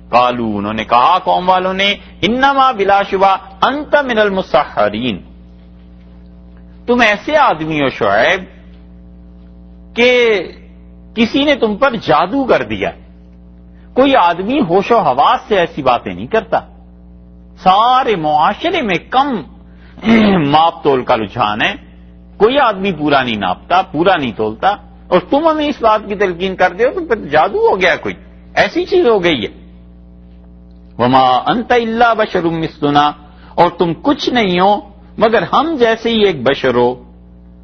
قالوا انہوں نے کہا قوم والوں نے انما بلا شبہ انت من المسحرین، تم ایسے آدمی ہو شعیب کہ کسی نے تم پر جادو کر دیا. کوئی آدمی ہوش و حواس سے ایسی باتیں نہیں کرتا. سارے معاشرے میں کم ماپ تول کا رجحان ہے، کوئی آدمی پورا نہیں ناپتا، پورا نہیں تولتا، اور تم ہمیں اس بات کی تلقین کر دے ہو تو پھر جادو ہو گیا، کوئی ایسی چیز ہو گئی ہے. وما انت الا بشر مثلنا، اور تم کچھ نہیں ہو مگر ہم جیسے ہی ایک بشر ہو.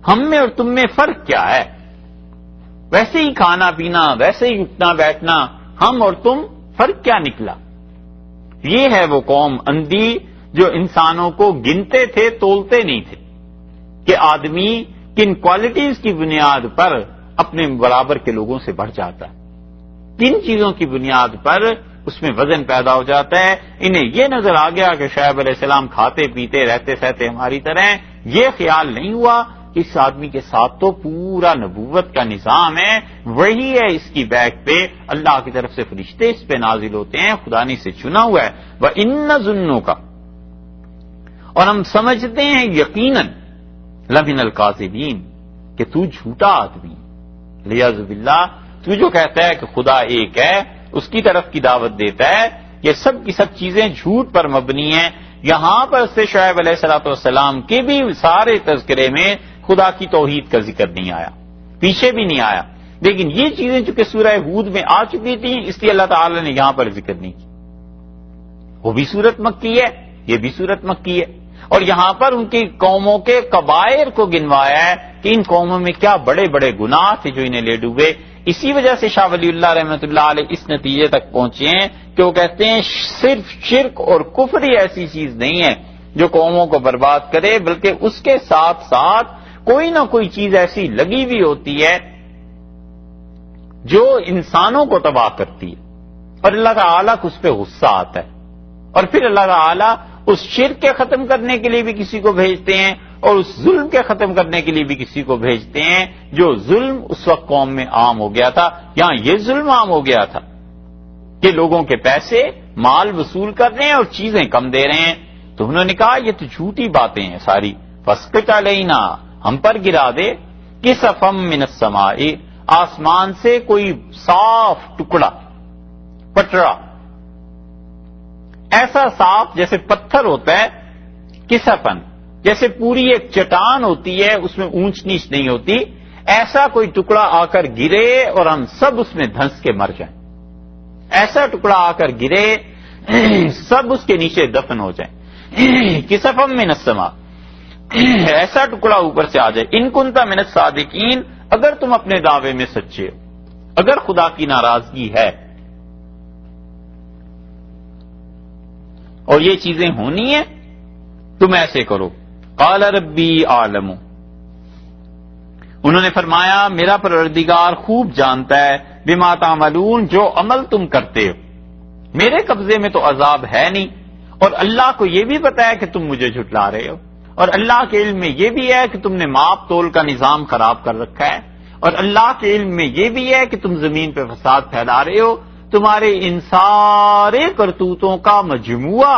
ہم میں اور تم میں فرق کیا ہے؟ ویسے ہی کھانا پینا، ویسے ہی اٹھنا بیٹھنا، ہم اور تم فرق کیا نکلا؟ یہ ہے وہ قوم اندھی جو انسانوں کو گنتے تھے، تولتے نہیں تھے کہ آدمی کن کوالٹیز کی بنیاد پر اپنے برابر کے لوگوں سے بڑھ جاتا ہے، کن چیزوں کی بنیاد پر اس میں وزن پیدا ہو جاتا ہے. انہیں یہ نظر آ گیا کہ شعیب علیہ السلام کھاتے پیتے رہتے سہتے ہماری طرح ہیں. یہ خیال نہیں ہوا کہ اس آدمی کے ساتھ تو پورا نبوت کا نظام ہے، وہی ہے اس کی بیک پہ، اللہ کی طرف سے فرشتے اس پہ نازل ہوتے ہیں، خدا نے اسے چنا ہوا ہے. وَإِنَّ ظُنُّكَ، اور ہم سمجھتے ہیں یقیناً لَمِنَ الْكَاذِبِينَ، کہ تو جھوٹا آدمی. لِعَذْ بِاللَّہ، تو جو کہتا ہے کہ خدا ایک ہے، اس کی طرف کی دعوت دیتا ہے، یہ سب کی سب چیزیں جھوٹ پر مبنی ہیں. یہاں پر سے شعیب علیہ السلام کے بھی سارے تذکرے میں خدا کی توحید کا ذکر نہیں آیا، پیچھے بھی نہیں آیا، لیکن یہ چیزیں چونکہ سورہ ہود میں آ چکی تھیں اس لیے اللہ تعالی نے یہاں پر ذکر نہیں کی. وہ بھی سورت مکی ہے، یہ بھی سورت مکی ہے، اور یہاں پر ان کی قوموں کے کبائر کو گنوایا ہے کہ ان قوموں میں کیا بڑے بڑے گناہ تھے جو انہیں لے ڈوبے. اسی وجہ سے شاہ ولی اللہ رحمۃ اللہ علیہ اس نتیجے تک پہنچے ہیں کہ وہ کہتے ہیں صرف شرک اور کفر ہی ایسی چیز نہیں ہے جو قوموں کو برباد کرے، بلکہ اس کے ساتھ ساتھ کوئی نہ کوئی چیز ایسی لگی ہوئی ہوتی ہے جو انسانوں کو تباہ کرتی ہے، اور اللہ تعالیٰ کو اس پہ غصہ آتا ہے، اور پھر اللہ تعالیٰ اس شرک کے ختم کرنے کے لیے بھی کسی کو بھیجتے ہیں اور اس ظلم کے ختم کرنے کے لیے بھی کسی کو بھیجتے ہیں. جو ظلم اس وقت قوم میں عام ہو گیا تھا، یہاں یہ ظلم عام ہو گیا تھا کہ لوگوں کے پیسے مال وصول کر رہے ہیں اور چیزیں کم دے رہے ہیں. تو انہوں نے کہا یہ تو جھوٹی باتیں ہیں ساری. فاسقط علینا، ہم پر گرا دے، کسفم من السماء، آسمان سے کوئی صاف ٹکڑا، پٹرا، ایسا صاف جیسے پتھر ہوتا ہے، کسفن جیسے پوری ایک چٹان ہوتی ہے اس میں اونچ نیچ نہیں ہوتی، ایسا کوئی ٹکڑا آ کر گرے اور ہم سب اس میں دھنس کے مر جائیں. ایسا ٹکڑا آ کر گرے سب اس کے نیچے دفن ہو جائیں. کسفم من السماء، ایسا ٹکڑا اوپر سے آ جائے. ان کنت من الصادقین، اگر تم اپنے دعوے میں سچے ہو، اگر خدا کی ناراضگی ہے اور یہ چیزیں ہونی ہیں تم ایسے کرو. قال ربی عالم، انہوں نے فرمایا میرا پروردگار خوب جانتا ہے بما تعملون، جو عمل تم کرتے ہو. میرے قبضے میں تو عذاب ہے نہیں، اور اللہ کو یہ بھی پتا ہے کہ تم مجھے جھٹلا رہے ہو، اور اللہ کے علم میں یہ بھی ہے کہ تم نے ماپ تول کا نظام خراب کر رکھا ہے، اور اللہ کے علم میں یہ بھی ہے کہ تم زمین پہ فساد پھیلا رہے ہو. تمہارے ان سارے کرتوتوں کا مجموعہ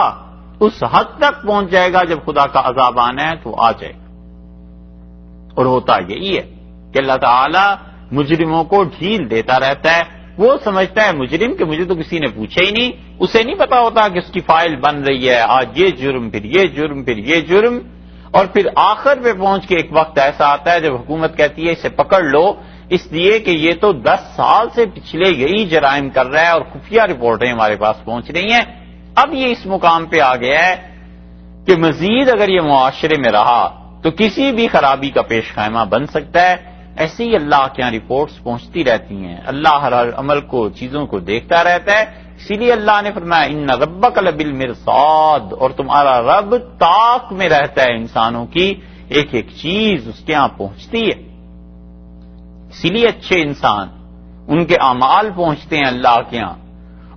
اس حد تک پہنچ جائے گا جب خدا کا عذاب آنا ہے تو آ جائے گا. اور ہوتا یہی ہے کہ اللہ تعالی مجرموں کو ڈھیل دیتا رہتا ہے. وہ سمجھتا ہے مجرم کہ مجھے تو کسی نے پوچھا ہی نہیں، اسے نہیں پتا ہوتا کہ اس کی فائل بن رہی ہے، آج یہ جرم، پھر یہ جرم، پھر یہ جرم، اور پھر آخر پہ پہنچ کے ایک وقت ایسا آتا ہے جب حکومت کہتی ہے اسے پکڑ لو، اس لیے کہ یہ تو 10 سال سے پچھلے یہی جرائم کر رہا ہے اور خفیہ رپورٹیں ہمارے پاس پہنچ رہی ہیں. اب یہ اس مقام پہ آ گیا ہے کہ مزید اگر یہ معاشرے میں رہا تو کسی بھی خرابی کا پیش خیمہ بن سکتا ہے. ایسے ہی اللہ کے یہاں رپورٹس پہنچتی رہتی ہیں، اللہ ہر عمل کو، چیزوں کو دیکھتا رہتا ہے. اسی لیے اللہ نے فرمایا ان ربک لبالمرصاد، اور تمہارا رب طاق میں رہتا ہے انسانوں کی ایک ایک چیز اس کے ہاں پہنچتی ہے. اسی لیے اچھے انسان، ان کے اعمال پہنچتے ہیں اللہ کے ہاں،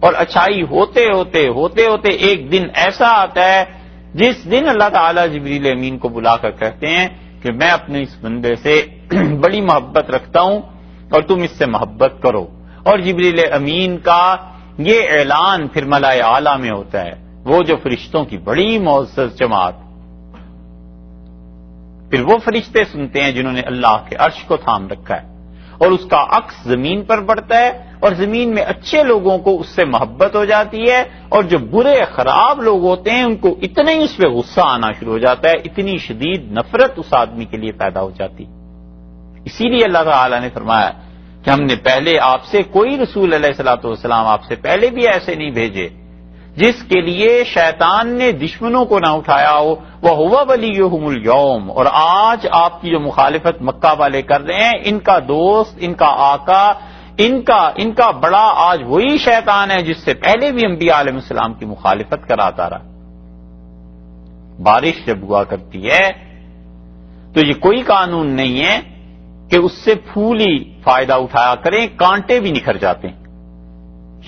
اور اچھائی ہوتے ہوتے ایک دن ایسا آتا ہے جس دن اللہ تعالیٰ جبریل امین کو بلا کر کہتے ہیں کہ میں اپنے اس بندے سے بڑی محبت رکھتا ہوں اور تم اس سے محبت کرو. اور جبریل امین کا یہ اعلان پھر ملائے اعلیٰ میں ہوتا ہے، وہ جو فرشتوں کی بڑی معزز جماعت، پھر وہ فرشتے سنتے ہیں جنہوں نے اللہ کے عرش کو تھام رکھا ہے، اور اس کا عکس زمین پر پڑتا ہے، اور زمین میں اچھے لوگوں کو اس سے محبت ہو جاتی ہے، اور جو برے خراب لوگ ہوتے ہیں ان کو اتنا ہی اس پہ غصہ آنا شروع ہو جاتا ہے، اتنی شدید نفرت اس آدمی کے لیے پیدا ہو جاتی۔ اسی لیے اللہ تعالی نے فرمایا کہ ہم نے پہلے آپ سے کوئی رسول علیہ الصلوۃ والسلام آپ سے پہلے بھی ایسے نہیں بھیجے جس کے لیے شیطان نے دشمنوں کو نہ اٹھایا ہو، وَهُوَ وَلِيُّهُمُ الْيَوْمَ، اور آج آپ کی جو مخالفت مکہ والے کر رہے ہیں، ان کا دوست، ان کا آقا، ان کا بڑا آج وہی شیطان ہے جس سے پہلے بھی انبیاء علیہ السلام کی مخالفت کراتا رہا۔ بارش جب ہوا کرتی ہے تو یہ کوئی قانون نہیں ہے کہ اس سے پھول ہی فائدہ اٹھایا کریں، کانٹے بھی نکھر جاتے ہیں،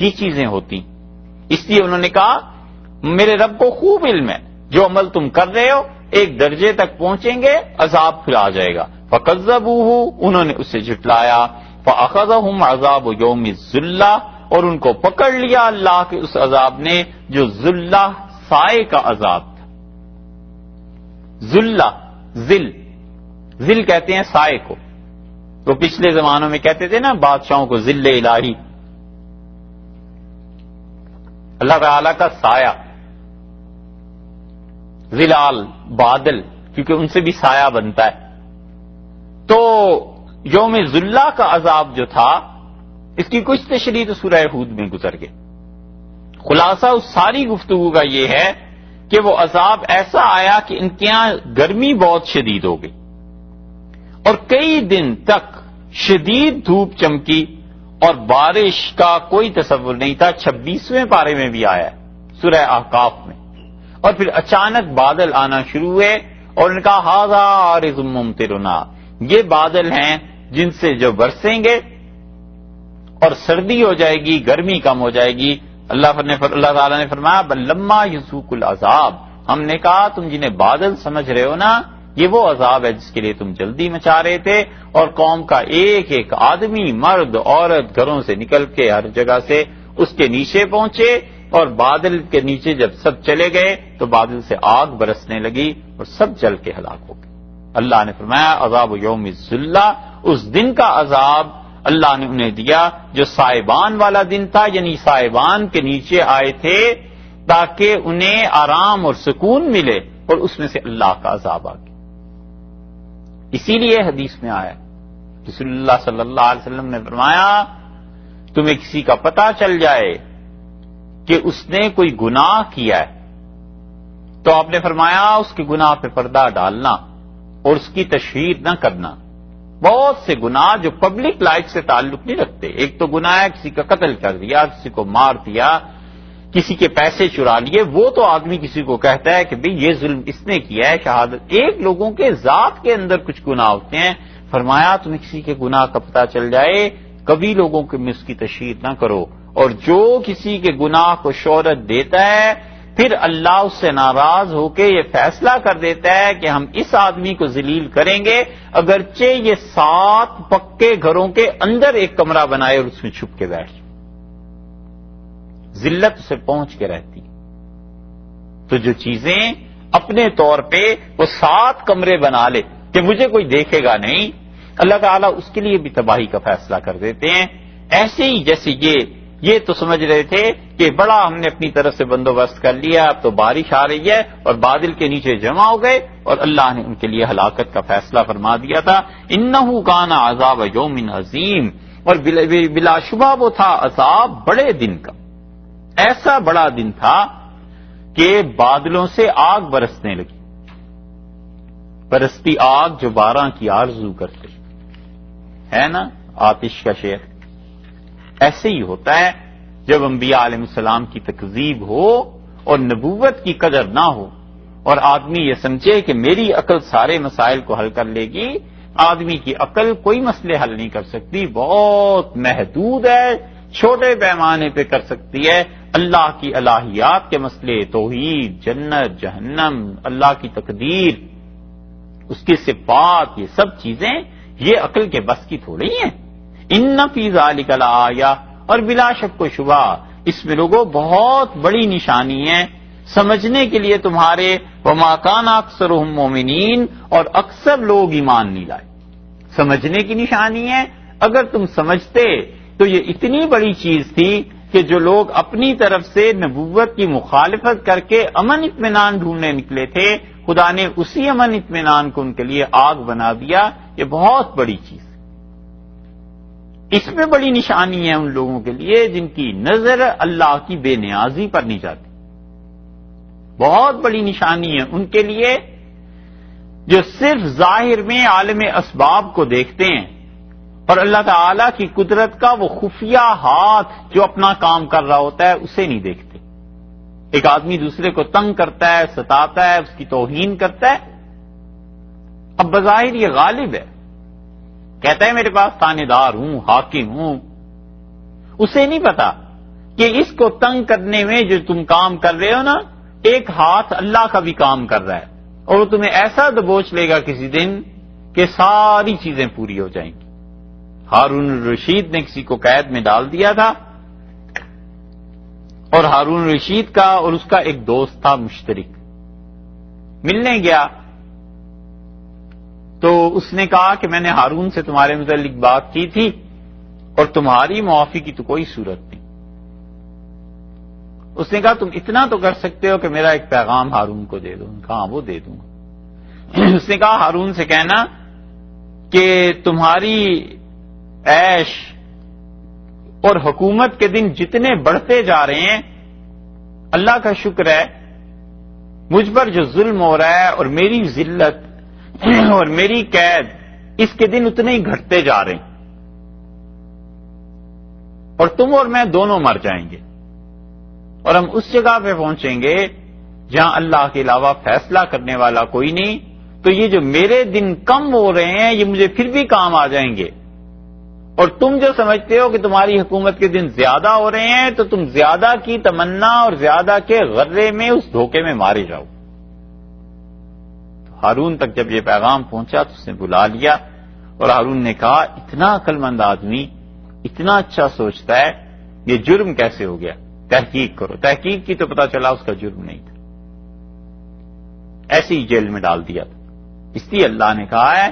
یہ چیزیں ہوتی۔ اس لیے انہوں نے کہا میرے رب کو خوب علم ہے، جو عمل تم کر رہے ہو ایک درجے تک پہنچیں گے عذاب پھر آ جائے گا۔ فَكَذَّبُوهُ، انہوں نے اسے جھٹلایا، فَأَخَذَهُمْ عَذَابُ يَوْمِ الظُّلَّةِ، اور ان کو پکڑ لیا اللہ کے اس عذاب نے جو ذلہ سائے کا عذاب تھا۔ ذلہ، ذل کہتے ہیں سائے کو، تو پچھلے زمانوں میں کہتے تھے نا بادشاہوں کو ذل الہی، اللہ تعالی کا سایہ، ظلال بادل، کیونکہ ان سے بھی سایہ بنتا ہے۔ تو یوم ذلہ کا عذاب جو تھا اس کی کچھ تشریح تو سورہ ہود میں گزر گئے۔ خلاصہ اس ساری گفتگو کا یہ ہے کہ وہ عذاب ایسا آیا کہ ان کے یہاں گرمی بہت شدید ہو گئی، اور کئی دن تک شدید دھوپ چمکی، اور بارش کا کوئی تصور نہیں تھا۔ 26ویں پارے میں بھی آیا ہے سورہ احقاف میں، اور پھر اچانک بادل آنا شروع ہوئے، اور ان کا ھذا عارض ممطرنا، یہ بادل ہیں جن سے جو برسیں گے اور سردی ہو جائے گی، گرمی کم ہو جائے گی۔ اللہ تعالیٰ نے فرمایا بل لما یذوق العذاب، ہم نے کہا تم جنہیں بادل سمجھ رہے ہو نا، یہ وہ عذاب ہے جس کے لیے تم جلدی مچا رہے تھے، اور قوم کا ایک ایک آدمی، مرد عورت گھروں سے نکل کے ہر جگہ سے اس کے نیچے پہنچے، اور بادل کے نیچے جب سب چلے گئے تو بادل سے آگ برسنے لگی اور سب جل کے ہلاک ہو گئے۔ اللہ نے فرمایا عذاب یوم الذلہ، اس دن کا عذاب اللہ نے انہیں دیا جو سائبان والا دن تھا، یعنی سائبان کے نیچے آئے تھے تاکہ انہیں آرام اور سکون ملے، اور اس میں سے اللہ کا عذاب آ گیا۔ اسی لیے حدیث میں آیا، رسول اللہ صلی اللہ علیہ وسلم نے فرمایا تمہیں کسی کا پتہ چل جائے کہ اس نے کوئی گناہ کیا ہے تو آپ نے فرمایا اس کے گناہ پہ پردہ ڈالنا اور اس کی تشہیر نہ کرنا۔ بہت سے گناہ جو پبلک لائف سے تعلق نہیں رکھتے، ایک تو گناہ ہے کسی کا قتل کر دیا، کسی کو مار دیا، کسی کے پیسے چرا لیے، وہ تو آدمی کسی کو کہتا ہے کہ بھئی یہ ظلم اس نے کیا ہے، شہادت۔ ایک لوگوں کے ذات کے اندر کچھ گناہ ہوتے ہیں، فرمایا تمہیں کسی کے گناہ کا پتہ چل جائے کبھی لوگوں کے میں اس کی تشہیر نہ کرو، اور جو کسی کے گناہ کو شہرت دیتا ہے پھر اللہ اس سے ناراض ہو کے یہ فیصلہ کر دیتا ہے کہ ہم اس آدمی کو ذلیل کریں گے اگرچہ یہ 7 پکے گھروں کے اندر ایک کمرہ بنائے اور اس میں چھپ کے بیٹھ جائے، ذلت سے پہنچ کے رہتی۔ تو جو چیزیں اپنے طور پہ وہ 7 کمرے بنا لے کہ مجھے کوئی دیکھے گا نہیں، اللہ تعالیٰ اس کے لیے بھی تباہی کا فیصلہ کر دیتے ہیں۔ ایسے ہی جیسے یہ تو سمجھ رہے تھے کہ بڑا ہم نے اپنی طرف سے بندوبست کر لیا، اب تو بارش آ رہی ہے، اور بادل کے نیچے جمع ہو گئے، اور اللہ نے ان کے لیے ہلاکت کا فیصلہ فرما دیا تھا۔ انہ کان عذاب یوم عظیم، اور بلا شبہ وہ تھا عذاب بڑے دن کا، ایسا بڑا دن تھا کہ بادلوں سے آگ برسنے لگی، برستی آگ جو بارہ کی آرزو کرتے ہے نا، آتش کا شعر۔ ایسے ہی ہوتا ہے جب انبیاء علیہ السلام کی تکذیب ہو اور نبوت کی قدر نہ ہو، اور آدمی یہ سمجھے کہ میری عقل سارے مسائل کو حل کر لے گی۔ آدمی کی عقل کوئی مسئلے حل نہیں کر سکتی، بہت محدود ہے، چھوٹے پیمانے پہ کر سکتی ہے۔ اللہ کی الہیات کے مسئلے، توحید، جنت، جہنم، اللہ کی تقدیر، اس کی صفات، یہ سب چیزیں یہ عقل کے بس کی تھوڑی ہیں۔ ان فی ذلک لآیہ، اور بلا شک و شبہ اس میں لوگوں بہت بڑی نشانی ہے سمجھنے کے لیے تمہارے وما کان اکثرهم مومنین، اور اکثر لوگ ایمان نہیں لائے۔ سمجھنے کی نشانی ہے، اگر تم سمجھتے تو یہ اتنی بڑی چیز تھی کہ جو لوگ اپنی طرف سے نبوت کی مخالفت کر کے امن اطمینان ڈھونڈنے نکلے تھے، خدا نے اسی امن اطمینان کو ان کے لیے آگ بنا دیا۔ یہ بہت بڑی چیز، اس میں بڑی نشانی ہے ان لوگوں کے لیے جن کی نظر اللہ کی بے نیازی پر نہیں جاتی۔ بہت بڑی نشانی ہے ان کے لیے جو صرف ظاہر میں عالم اسباب کو دیکھتے ہیں اور اللہ تعالی کی قدرت کا وہ خفیہ ہاتھ جو اپنا کام کر رہا ہوتا ہے اسے نہیں دیکھتے۔ ایک آدمی دوسرے کو تنگ کرتا ہے، ستاتا ہے، اس کی توہین کرتا ہے، اب بظاہر یہ غالب ہے، کہتا ہے میرے پاس تانے دار ہوں، حاکم ہوں، اسے نہیں پتا کہ اس کو تنگ کرنے میں جو تم کام کر رہے ہو نا، ایک ہاتھ اللہ کا بھی کام کر رہا ہے، اور وہ تمہیں ایسا دبوچ لے گا کسی دن کہ ساری چیزیں پوری ہو جائیں گی۔ ہارون الرشید نے کسی کو قید میں ڈال دیا تھا، اور ہارون الرشید کا اور اس کا ایک دوست تھا مشترک، ملنے گیا تو اس نے کہا کہ میں نے ہارون سے تمہارے متعلق بات کی تھی اور تمہاری معافی کی تو کوئی صورت نہیں۔ اس نے کہا تم اتنا تو کر سکتے ہو کہ میرا ایک پیغام ہارون کو دے دو۔ کہا وہ دے دوں گا۔ اس نے کہا ہارون سے کہنا کہ تمہاری عیش اور حکومت کے دن جتنے بڑھتے جا رہے ہیں، اللہ کا شکر ہے مجھ پر جو ظلم ہو رہا ہے اور میری ذلت اور میری قید، اس کے دن اتنے ہی گھٹتے جا رہے ہیں، اور تم اور میں دونوں مر جائیں گے، اور ہم اس جگہ پہ پہنچیں گے جہاں اللہ کے علاوہ فیصلہ کرنے والا کوئی نہیں، تو یہ جو میرے دن کم ہو رہے ہیں یہ مجھے پھر بھی کام آ جائیں گے، اور تم جو سمجھتے ہو کہ تمہاری حکومت کے دن زیادہ ہو رہے ہیں تو تم زیادہ کی تمنا اور زیادہ کے غرے میں اس دھوکے میں مارے جاؤ۔ تو ہارون تک جب یہ پیغام پہنچا تو اس نے بلا لیا، اور ہارون نے کہا اتنا عقل مند آدمی اتنا اچھا سوچتا ہے، یہ جرم کیسے ہو گیا؟ تحقیق کرو۔ تحقیق کی تو پتا چلا اس کا جرم نہیں تھا، ایسے ہی جیل میں ڈال دیا تھا۔ اس لیے اللہ نے کہا ہے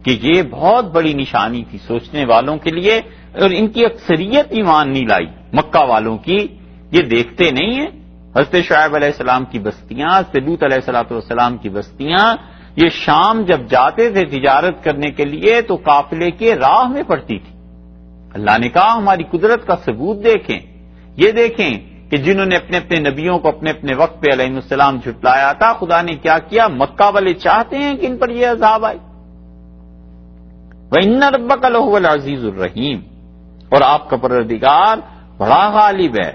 کہ یہ بہت بڑی نشانی تھی سوچنے والوں کے لیے، اور ان کی اکثریت ایمان نہیں لائی مکہ والوں کی، یہ دیکھتے نہیں ہیں۔ حضرت شعیب علیہ السلام کی بستیاں، حضرت لوط علیہ السلام کی بستیاں، یہ شام جب جاتے تھے تجارت کرنے کے لیے تو قافلے کے راہ میں پڑتی تھی۔ اللہ نے کہا ہماری قدرت کا ثبوت دیکھیں، یہ دیکھیں کہ جنہوں نے اپنے اپنے نبیوں کو اپنے اپنے وقت پہ علیہ السلام جھٹلایا تھا، خدا نے کیا کیا؟ مکہ والے چاہتے ہیں کہ ان پر یہ عذاب آئے۔ وَإِنَّ رَبَّكَ لَهُوَ الْعَزِيزُ الرَّحِيمُ، اور آپ کا پروردگار بڑا غالب ہے،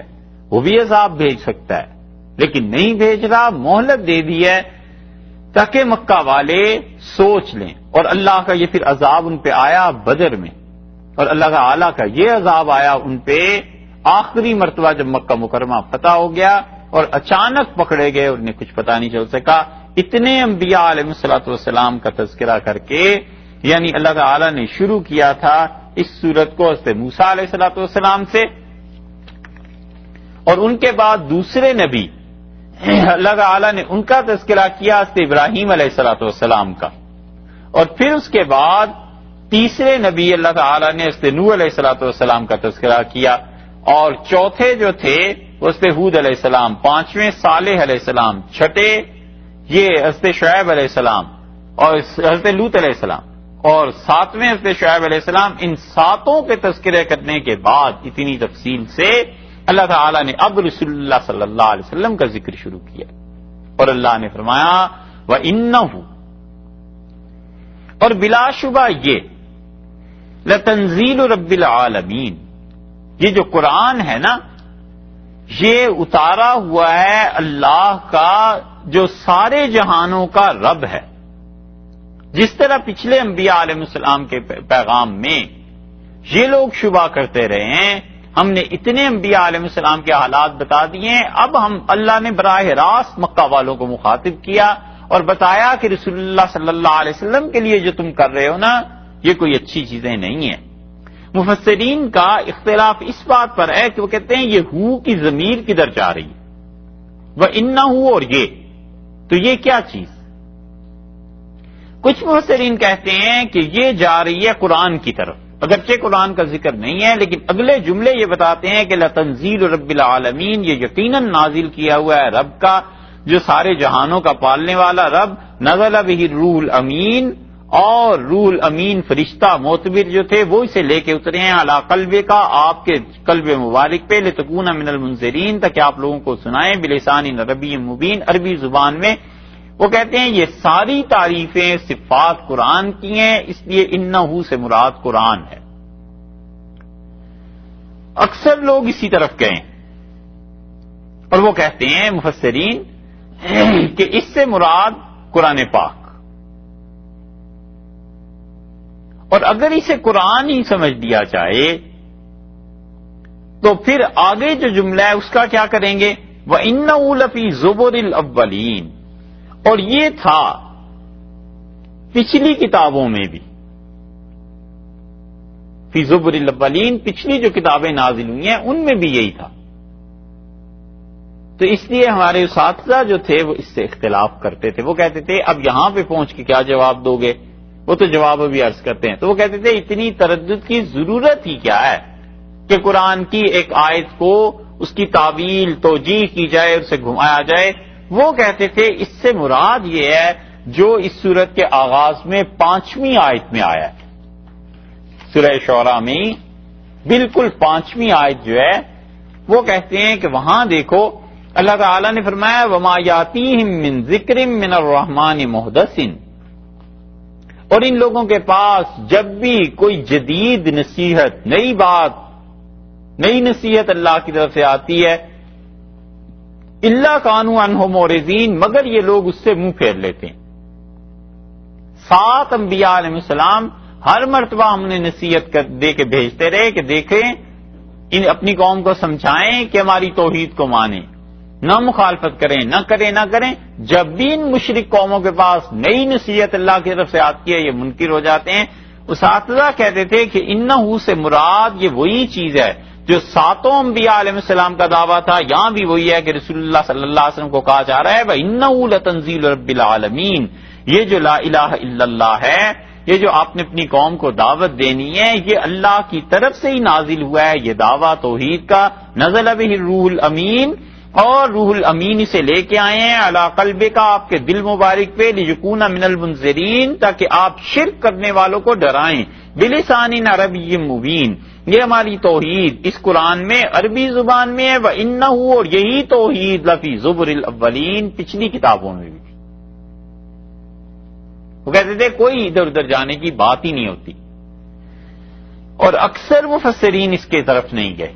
وہ بھی عذاب بھیج سکتا ہے لیکن نہیں بھیج رہا، مہلت دے دی ہے تاکہ مکہ والے سوچ لیں۔ اور اللہ کا یہ پھر عذاب ان پہ آیا بدر میں، اور اللہ تعالی کا یہ عذاب آیا ان پہ آخری مرتبہ جب مکہ مکرمہ فتح ہو گیا اور اچانک پکڑے گئے، انہیں کچھ پتہ نہیں چل سکا۔ اتنے انبیاء علیہ السلام کا تذکرہ کر کے، یعنی اللہ تعالی نے شروع کیا تھا اس سورت کو حضرت موسیٰ علیہ السلام سے، اور ان کے بعد دوسرے نبی اللہ تعالی نے ان کا تذکرہ کیا حضرت ابراہیم علیہ السلام کا، اور پھر اس کے بعد تیسرے نبی اللہ تعالی نے حضرت نوح علیہ السلام کا تذکرہ کیا، اور چوتھے جو تھے وہ حضرت ہود علیہ السلام، پانچویں صالح علیہ السلام، چھٹے یہ حضرت شعیب علیہ السلام اور حضرت لوط علیہ السلام، اور ساتویں حضرت شعیب علیہ السلام۔ ان ساتوں کے تذکرے کرنے کے بعد اتنی تفصیل سے اللہ تعالیٰ نے اب رسول اللہ صلی اللہ علیہ وسلم کا ذکر شروع کیا، اور اللہ نے فرمایا وَإِنَّهُ، اور بلا شبہ یہ لَتَنزِيلُ رَبِّ الْعَالَمِينَ، یہ جو قرآن ہے نا یہ اتارا ہوا ہے اللہ کا جو سارے جہانوں کا رب ہے۔ جس طرح پچھلے انبیاء علیہ السلام کے پیغام میں یہ لوگ شبہ کرتے رہے ہیں، ہم نے اتنے انبیاء علیہ السلام کے حالات بتا دیے ہیں، اب ہم اللہ نے براہ راست مکہ والوں کو مخاطب کیا اور بتایا کہ رسول اللہ صلی اللہ علیہ وسلم کے لیے جو تم کر رہے ہو نا یہ کوئی اچھی چیزیں نہیں ہیں۔ مفسرین کا اختلاف اس بات پر ہے کہ وہ کہتے ہیں یہ ہو کی ضمیر کدھر جا رہی ہے، وہ انہو اور یہ، تو یہ کیا چیز؟ کچھ مفسرین کہتے ہیں کہ یہ جا رہی ہے قرآن کی طرف، اگرچہ قرآن کا ذکر نہیں ہے لیکن اگلے جملے یہ بتاتے ہیں کہ لتنزیل رب العالمین، یہ یقیناً نازل کیا ہوا ہے رب کا، جو سارے جہانوں کا پالنے والا رب، نزل بہ الروح الامین، اور روح الامین فرشتہ معتبر جو تھے وہ اسے لے کے اترے ہیں علی قلبے کا، آپ کے قلب مبارک پہ، لتکون من المنذرین، تاکہ آپ لوگوں کو سنائیں، بلسان عربی مبین، عربی زبان میں۔ وہ کہتے ہیں یہ ساری تعریفیں صفات قرآن کی ہیں، اس لیے انہو سے مراد قرآن ہے۔ اکثر لوگ اسی طرف گئے اور وہ کہتے ہیں مفسرین کہ اس سے مراد قرآن پاک، اور اگر اسے قرآن ہی سمجھ لیا جائے تو پھر آگے جو جملہ ہے اس کا کیا کریں گے؟ وَإِنَّهُ لَفِي زُبُرِ الْأَوَّلِينَ، اور یہ تھا پچھلی کتابوں میں بھی، فی زبر الاولین، پچھلی جو کتابیں نازل ہوئی ہیں ان میں بھی یہی تھا۔ تو اس لیے ہمارے اساتذہ جو تھے وہ اس سے اختلاف کرتے تھے، وہ کہتے تھے اب یہاں پہ پہنچ کے کیا جواب دو گے، وہ تو جواب ابھی عرض کرتے ہیں، تو وہ کہتے تھے اتنی تردد کی ضرورت ہی کیا ہے کہ قرآن کی ایک آیت کو اس کی تعویل توجیہ کی جائے، اسے گھمایا جائے۔ وہ کہتے تھے اس سے مراد یہ ہے جو اس سورت کے آغاز میں 5ویں آیت میں آیا ہے، سورہ شعراء میں بالکل 5ویں آیت جو ہے، وہ کہتے ہیں کہ وہاں دیکھو اللہ تعالی نے فرمایا وما یاتیہم من ذکر من الرحمن محدث، اور ان لوگوں کے پاس جب بھی کوئی جدید نصیحت، نئی بات، نئی نصیحت اللہ کی طرف سے آتی ہے، الا کانوا عنہ معرضین، مگر یہ لوگ اس سے منہ پھیر لیتے ہیں۔ 7 انبیاء علیہ السلام ہر مرتبہ ہم نے نصیحت دے کے بھیجتے رہے کہ دیکھیں ان اپنی قوم کو سمجھائیں کہ ہماری توحید کو مانیں، نہ مخالفت کریں، نہ کریں۔ جب بھی ان مشرک قوموں کے پاس نئی نصیحت اللہ کی طرف سے آتی ہے یہ منکر ہو جاتے ہیں۔ اساتذہ کہتے تھے کہ انہو سے مراد یہ وہی چیز ہے جو 7 انبیاء علیہ السلام کا دعویٰ تھا، یہاں بھی وہی ہے کہ رسول اللہ صلی اللہ علیہ وسلم کو کہا جا رہا ہے وَإِنَّهُ لَتَنزِيلُ رَبِّ الْعَالَمِينَ، یہ جو لا الہ الا اللہ ہے، یہ جو آپ نے اپنی قوم کو دعوت دینی ہے، یہ اللہ کی طرف سے ہی نازل ہوا ہے، یہ دعویٰ توحید کا، نزل بہ الروح الامین، اور روح الامین اسے لے کے آئے ہیں علی قلبے کا، آپ کے دل مبارک پہ، لیکون من المنذرین، تاکہ آپ شرک کرنے والوں کو ڈرائیں، بلسان عربی مبین، یہ ہماری توحید اس قرآن میں عربی زبان میں ہے، وَإِنَّهُ، اور یہی توحید لفی زبر الاولین، پچھلی کتابوں میں بھی۔ وہ کہتے تھے کوئی ادھر ادھر جانے کی بات ہی نہیں ہوتی، اور اکثر مفسرین اس کے طرف نہیں گئے،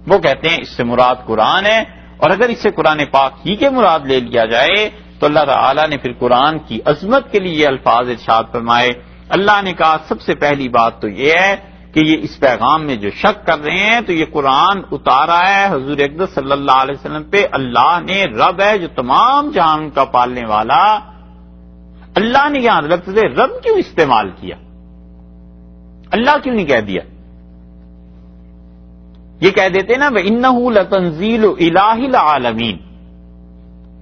وہ کہتے ہیں اس سے مراد قرآن ہے، اور اگر اس سے قرآن پاک ہی کے مراد لے لیا جائے تو اللہ تعالیٰ نے پھر قرآن کی عظمت کے لیے یہ الفاظ ارشاد فرمائے۔ اللہ نے کہا سب سے پہلی بات تو یہ ہے کہ یہ اس پیغام میں جو شک کر رہے ہیں تو یہ قرآن اتارا ہے حضور اقدس صلی اللہ علیہ وسلم پہ، اللہ نے رب ہے جو تمام جہان کا پالنے والا، اللہ نے یہاں لفظ رب کیوں استعمال کیا؟ اللہ کیوں نہیں کہہ دیا؟ یہ کہہ دیتے نا وَإِنَّهُ لَتَنزِيلُ إِلَٰهِ الْعَالَمِينَ،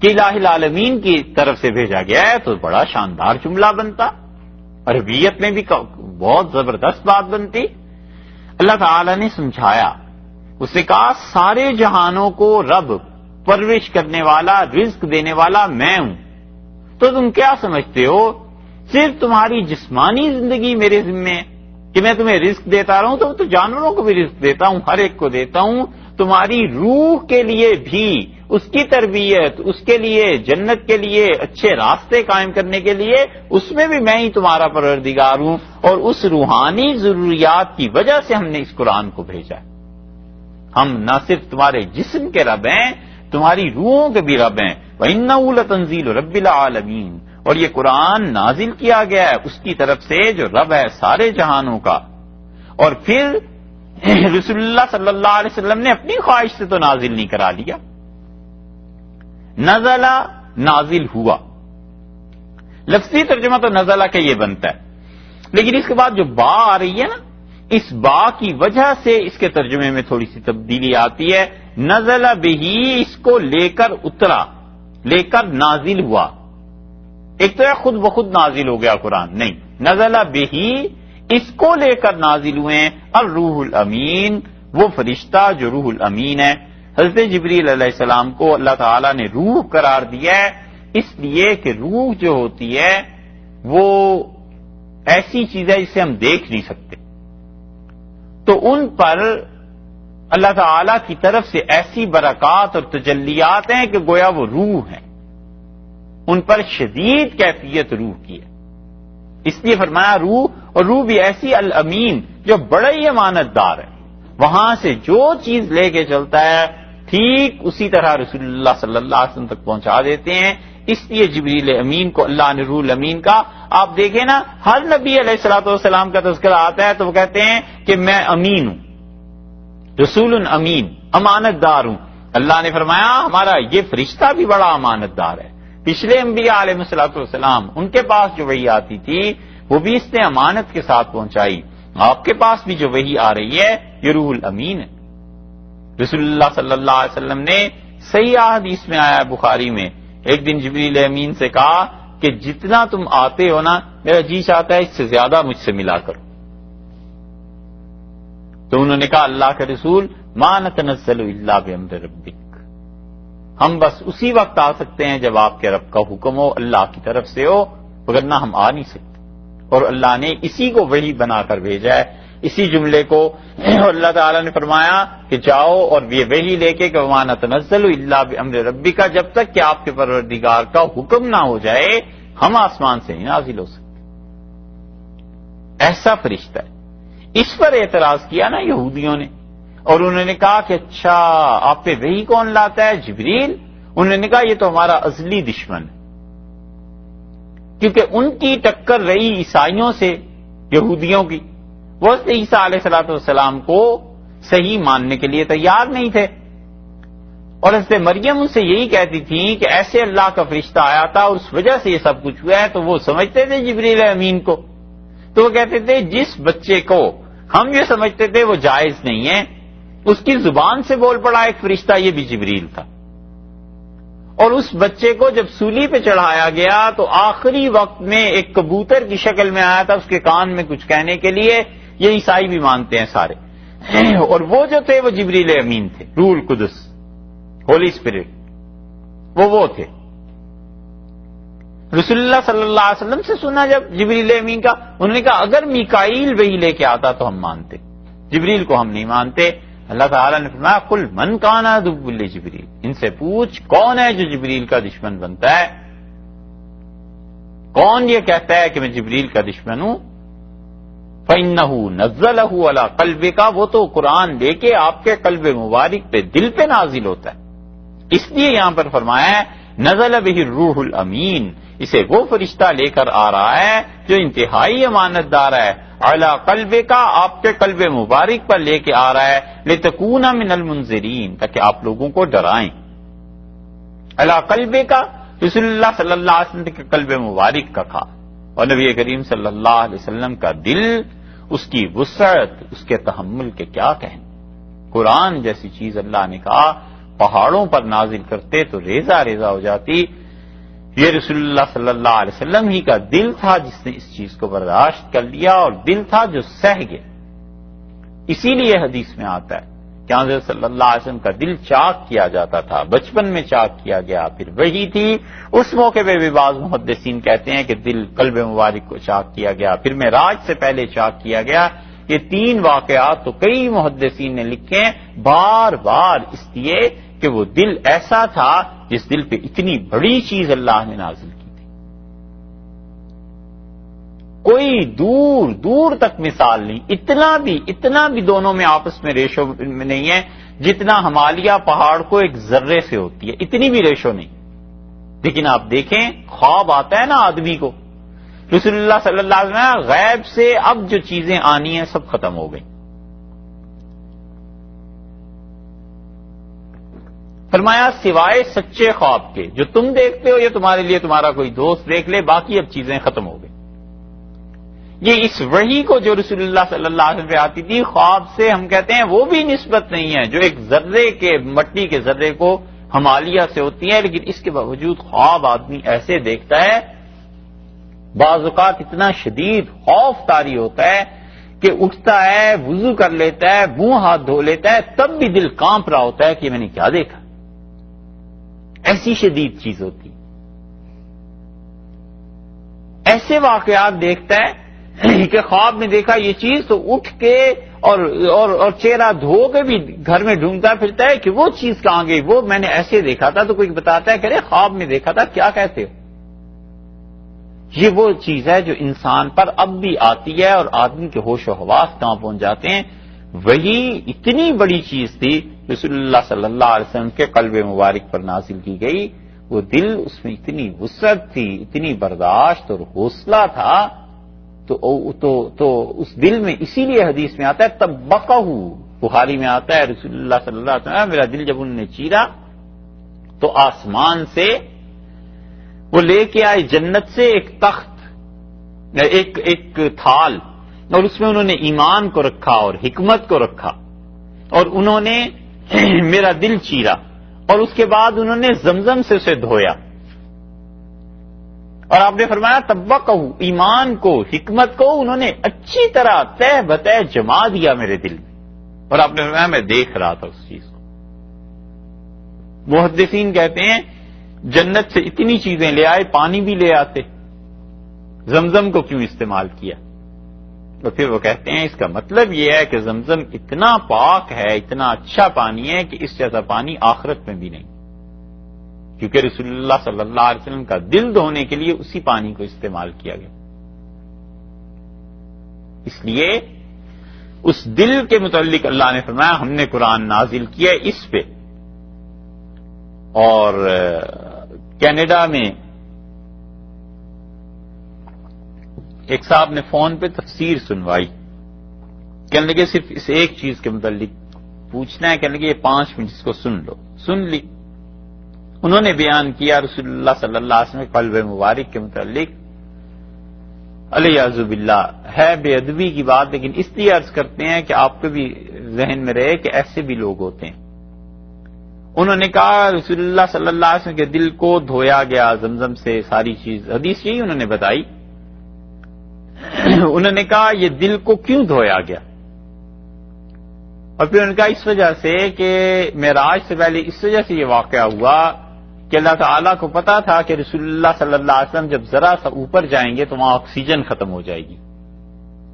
کہ الٰہ العالمین کی طرف سے بھیجا گیا ہے، تو بڑا شاندار جملہ بنتا، عربیت میں بھی بہت زبردست بات بنتی۔ اللہ تعالی نے سمجھایا، اس نے کہا سارے جہانوں کو رب، پرورش کرنے والا، رزق دینے والا میں ہوں، تو تم کیا سمجھتے ہو صرف تمہاری جسمانی زندگی میرے ذمے ہے کہ میں تمہیں رزق دیتا رہوں؟ تو جانوروں کو بھی رزق دیتا ہوں، ہر ایک کو دیتا ہوں، تمہاری روح کے لیے بھی اس کی تربیت، اس کے لیے جنت کے لیے اچھے راستے قائم کرنے کے لیے اس میں بھی میں ہی تمہارا پروردگار ہوں، اور اس روحانی ضروریات کی وجہ سے ہم نے اس قرآن کو بھیجا ہے۔ ہم نہ صرف تمہارے جسم کے رب ہیں، تمہاری روحوں کے بھی رب ہیں۔ وَإِنَّهُ لَتَنزِيلُ رَبِّ الْعَالَمِينَ، اور یہ قرآن نازل کیا گیا ہے اس کی طرف سے جو رب ہے سارے جہانوں کا۔ اور پھر رسول اللہ صلی اللہ علیہ وسلم نے اپنی خواہش سے تو نازل نہیں کرا لیا، نزلہ نازل ہوا، لفظی ترجمہ تو نزلہ کا یہ بنتا ہے، لیکن اس کے بعد جو با آ رہی ہے نا، اس با کی وجہ سے اس کے ترجمے میں تھوڑی سی تبدیلی آتی ہے. نزل بہی اس کو لے کر اترا، لے کر نازل ہوا. ایک تو ہے خود بخود نازل ہو گیا قرآن، نہیں، نزل بہی اس کو لے کر نازل ہوئے الروح الامین، وہ فرشتہ جو روح الامین ہے. حضرت جبریل علیہ السلام کو اللہ تعالیٰ نے روح قرار دیا ہے اس لیے کہ روح جو ہوتی ہے وہ ایسی چیز ہے جسے ہم دیکھ نہیں سکتے، تو ان پر اللہ تعالیٰ کی طرف سے ایسی برکات اور تجلیات ہیں کہ گویا وہ روح ہیں، ان پر شدید کیفیت روح کی ہے. اس لیے فرمایا روح، اور روح بھی ایسی الامین جو بڑا ہی امانت دار ہے، وہاں سے جو چیز لے کے چلتا ہے ٹھیک اسی طرح رسول اللہ صلی اللہ علیہ وسلم تک پہنچا دیتے ہیں. اس لیے جبریل امین کو اللہ نے روح الامین کا، آپ دیکھیں نا ہر نبی علیہ الصلوۃ والسلام کا تذکرہ آتا ہے تو وہ کہتے ہیں کہ میں امین ہوں، رسول امین، امانت دار ہوں. اللہ نے فرمایا ہمارا یہ فرشتہ بھی بڑا امانت دار ہے. پچھلے انبیاء علیہ الصلوۃ والسلام ان کے پاس جو وحی آتی تھی وہ بھی اس نے امانت کے ساتھ پہنچائی. آپ کے پاس بھی جو وحی آ رہی ہے یہ روح الامین ہے. رسول اللہ صلی اللہ علیہ وسلم نے صحیح حدیث میں آیا ہے بخاری میں، ایک دن جبریل امین سے کہا کہ جتنا تم آتے ہو نا میرا جی چاہتا ہے اس سے زیادہ مجھ سے ملا کرو. تو انہوں نے کہا اللہ کے رسول ما نتنزل الا بامر ربک، ہم بس اسی وقت آ سکتے ہیں جب آپ کے رب کا حکم ہو، اللہ کی طرف سے ہو، وگرنہ ہم آ نہیں سکتے. اور اللہ نے اسی کو وحی بنا کر بھیجا ہے، اسی جملے کو. اور اللہ تعالیٰ نے فرمایا کہ جاؤ اور یہ وحی لے کے کہ وما نتنزل الا بامر ربک، جب تک کہ آپ کے پروردگار کا حکم نہ ہو جائے ہم آسمان سے نہیں نازل ہو سکتے. ایسا فرشتہ ہے. اس پر اعتراض کیا نا یہودیوں نے، اور انہوں نے کہا کہ اچھا آپ پہ وحی کون لاتا ہے؟ جبریل. انہوں نے کہا یہ تو ہمارا ازلی دشمن ہے، کیونکہ ان کی ٹکر رہی عیسائیوں سے، یہودیوں کی. وہ عیسیٰ علیہ الصلوۃ والسلام کو صحیح ماننے کے لیے تیار نہیں تھے، اور حضرت مریم ان سے یہی کہتی تھی کہ ایسے اللہ کا فرشتہ آیا تھا اور اس وجہ سے یہ سب کچھ ہوا ہے. تو وہ سمجھتے تھے جبریل امین کو، تو وہ کہتے تھے جس بچے کو ہم یہ سمجھتے تھے وہ جائز نہیں ہے، اس کی زبان سے بول پڑا ایک فرشتہ، یہ بھی جبریل تھا. اور اس بچے کو جب سولی پہ چڑھایا گیا تو آخری وقت میں ایک کبوتر کی شکل میں آیا تھا اس کے کان میں کچھ کہنے کے لیے. یہ عیسائی بھی مانتے ہیں سارے. اور وہ جو تھے وہ جبریل امین تھے، روح القدس، ہولی اسپرٹ، وہ تھے. رسول اللہ صلی اللہ علیہ وسلم سے سنا جب جبریل امین کا، انہوں نے کہا اگر میکائیل وحی لے کے آتا تو ہم مانتے، جبریل کو ہم نہیں مانتے. اللہ تعالیٰ نے فرمایا قل من کان عدو لجبریل، ان سے پوچھ کون ہے جو جبریل کا دشمن بنتا ہے؟ کون یہ کہتا ہے کہ میں جبریل کا دشمن ہوں؟ فَإِنَّهُ نَزَّلَهُ عَلَىٰ قَلْبِكَ، وہ تو قرآن لے کے آپ کے قلب مبارک پہ، دل پہ نازل ہوتا ہے. اس لیے یہاں پر فرمایا ہے نزل بہ الروح الامین، اسے وہ فرشتہ لے کر آ رہا ہے جو انتہائی امانت دار ہے. عَلَىٰ قَلْبِكَ، آپ کے قلب مبارک پر لے کے آ رہا ہے. لِتَكُونَ مِنَ الْمُنذِرِينَ، تاکہ آپ لوگوں کو ڈرائیں. عَلَىٰ قَلْبِكَ، رسول اللہ صلی اللہ علیہ وسلم کے قلب مبارک کا کھا، اور نبی کریم صلی اللہ علیہ وسلم کا دل، اس کی وسعت، اس کے تحمل کے کیا کہیں. قرآن جیسی چیز اللہ نے کہا پہاڑوں پر نازل کرتے تو ریزہ ریزہ ہو جاتی. یہ رسول اللہ صلی اللہ علیہ وسلم ہی کا دل تھا جس نے اس چیز کو برداشت کر لیا، اور دل تھا جو سہ گیا. اسی لیے حدیث میں آتا ہے کہ حضرت صلی اللہ علیہ وسلم کا دل چاک کیا جاتا تھا، بچپن میں چاک کیا گیا، پھر وہی تھی. اس موقع پہ بھی بعض محدثین کہتے ہیں کہ دل قلب مبارک کو چاک کیا گیا، پھر معراج سے پہلے چاک کیا گیا. یہ تین واقعات تو کئی محدثین نے لکھے ہیں بار بار، اس لیے کہ وہ دل ایسا تھا جس دل پہ اتنی بڑی چیز اللہ نے نازل کی تھی. کوئی دور دور تک مثال نہیں، اتنا بھی دونوں میں آپس میں ریشو نہیں ہے جتنا ہمالیہ پہاڑ کو ایک ذرے سے ہوتی ہے، اتنی بھی ریشو نہیں. لیکن آپ دیکھیں خواب آتا ہے نا آدمی کو، رسول اللہ صلی اللہ علیہ وسلم غیب سے اب جو چیزیں آنی ہیں سب ختم ہو گئی. فرمایا سوائے سچے خواب کے جو تم دیکھتے ہو یا تمہارے لیے تمہارا کوئی دوست دیکھ لے، باقی اب چیزیں ختم ہو گئی. یہ اس وحی کو جو رسول اللہ صلی اللہ علیہ وسلم پہ آتی تھی خواب سے ہم کہتے ہیں وہ بھی نسبت نہیں ہے جو ایک ذرے کے مٹی کے ذرے کو ہمالیہ سے ہوتی ہے، لیکن اس کے باوجود خواب آدمی ایسے دیکھتا ہے، بعض اوقات اتنا شدید خوف طاری ہوتا ہے کہ اٹھتا ہے، وضو کر لیتا ہے، منہ ہاتھ دھو لیتا ہے، تب بھی دل کانپ رہا ہوتا ہے کہ میں نے کیا دیکھا، ایسی شدید چیز ہوتی، ایسے واقعات دیکھتا ہے کہ خواب میں دیکھا یہ چیز تو اٹھ کے اور چہرہ دھو کے بھی گھر میں ڈھونڈتا پھرتا ہے کہ وہ چیز کہاں گئی، وہ میں نے ایسے دیکھا تھا، تو کوئی بتاتا ہے کہ ارے خواب میں دیکھا تھا، کیا کہتے ہو؟ یہ وہ چیز ہے جو انسان پر اب بھی آتی ہے اور آدمی کے ہوش و حواس کہاں پہنچ جاتے ہیں۔ وہی اتنی بڑی چیز تھی رسول اللہ صلی اللہ علیہ وسلم کے قلب مبارک پر نازل کی گئی، وہ دل اس میں اتنی وسعت تھی، اتنی برداشت اور حوصلہ تھا، تو اس دل میں اسی لیے حدیث میں آتا ہے طبقہ، بخاری میں آتا ہے رسول اللہ صلی اللہ علیہ وسلم میرا دل جب انہوں نے چیرا تو آسمان سے وہ لے کے آئے جنت سے ایک تخت، ایک تھال، اور اس میں انہوں نے ایمان کو رکھا اور حکمت کو رکھا، اور انہوں نے میرا دل چیرا، اور اس کے بعد انہوں نے زمزم سے اسے دھویا، اور آپ نے فرمایا طبقہ، ایمان کو حکمت کو انہوں نے اچھی طرح تہ بتہ جما دیا میرے دل میں، اور آپ نے فرمایا میں دیکھ رہا تھا اس چیز کو۔ محدثین کہتے ہیں جنت سے اتنی چیزیں لے آئے، پانی بھی لے آتے، زمزم کو کیوں استعمال کیا؟ تو پھر وہ کہتے ہیں اس کا مطلب یہ ہے کہ زمزم اتنا پاک ہے، اتنا اچھا پانی ہے کہ اس جیسا پانی آخرت میں بھی نہیں، کیونکہ رسول اللہ صلی اللہ علیہ وسلم کا دل دھونے کے لیے اسی پانی کو استعمال کیا گیا۔ اس لیے اس دل کے متعلق اللہ نے فرمایا ہم نے قرآن نازل کیا اس پہ۔ اور کینیڈا میں ایک صاحب نے فون پہ تفسیر سنوائی، کہنے لگے صرف اس ایک چیز کے متعلق پوچھنا ہے، کہنے لگے یہ 5 منٹ اس کو سن لو، سن لی۔ انہوں نے بیان کیا رسول اللہ صلی اللہ علیہ وسلم قلب مبارک کے متعلق، الیاذ باللہ ہے بے ادبی کی بات، لیکن اس لیے عرض کرتے ہیں کہ آپ کو بھی ذہن میں رہے کہ ایسے بھی لوگ ہوتے ہیں۔ انہوں نے کہا رسول اللہ صلی اللہ علیہ وسلم کے دل کو دھویا گیا زمزم سے، ساری چیز حدیث یہی انہوں نے بتائی۔ انہوں نے کہا یہ دل کو کیوں دھویا گیا؟ اور پھر انہوں نے کہا اس وجہ سے کہ معراج سے پہلے اس وجہ سے یہ واقعہ ہوا کہ اللہ تعالیٰ کو پتا تھا کہ رسول اللہ صلی اللہ علیہ وسلم جب ذرا سا اوپر جائیں گے تو وہاں آکسیجن ختم ہو جائے گی،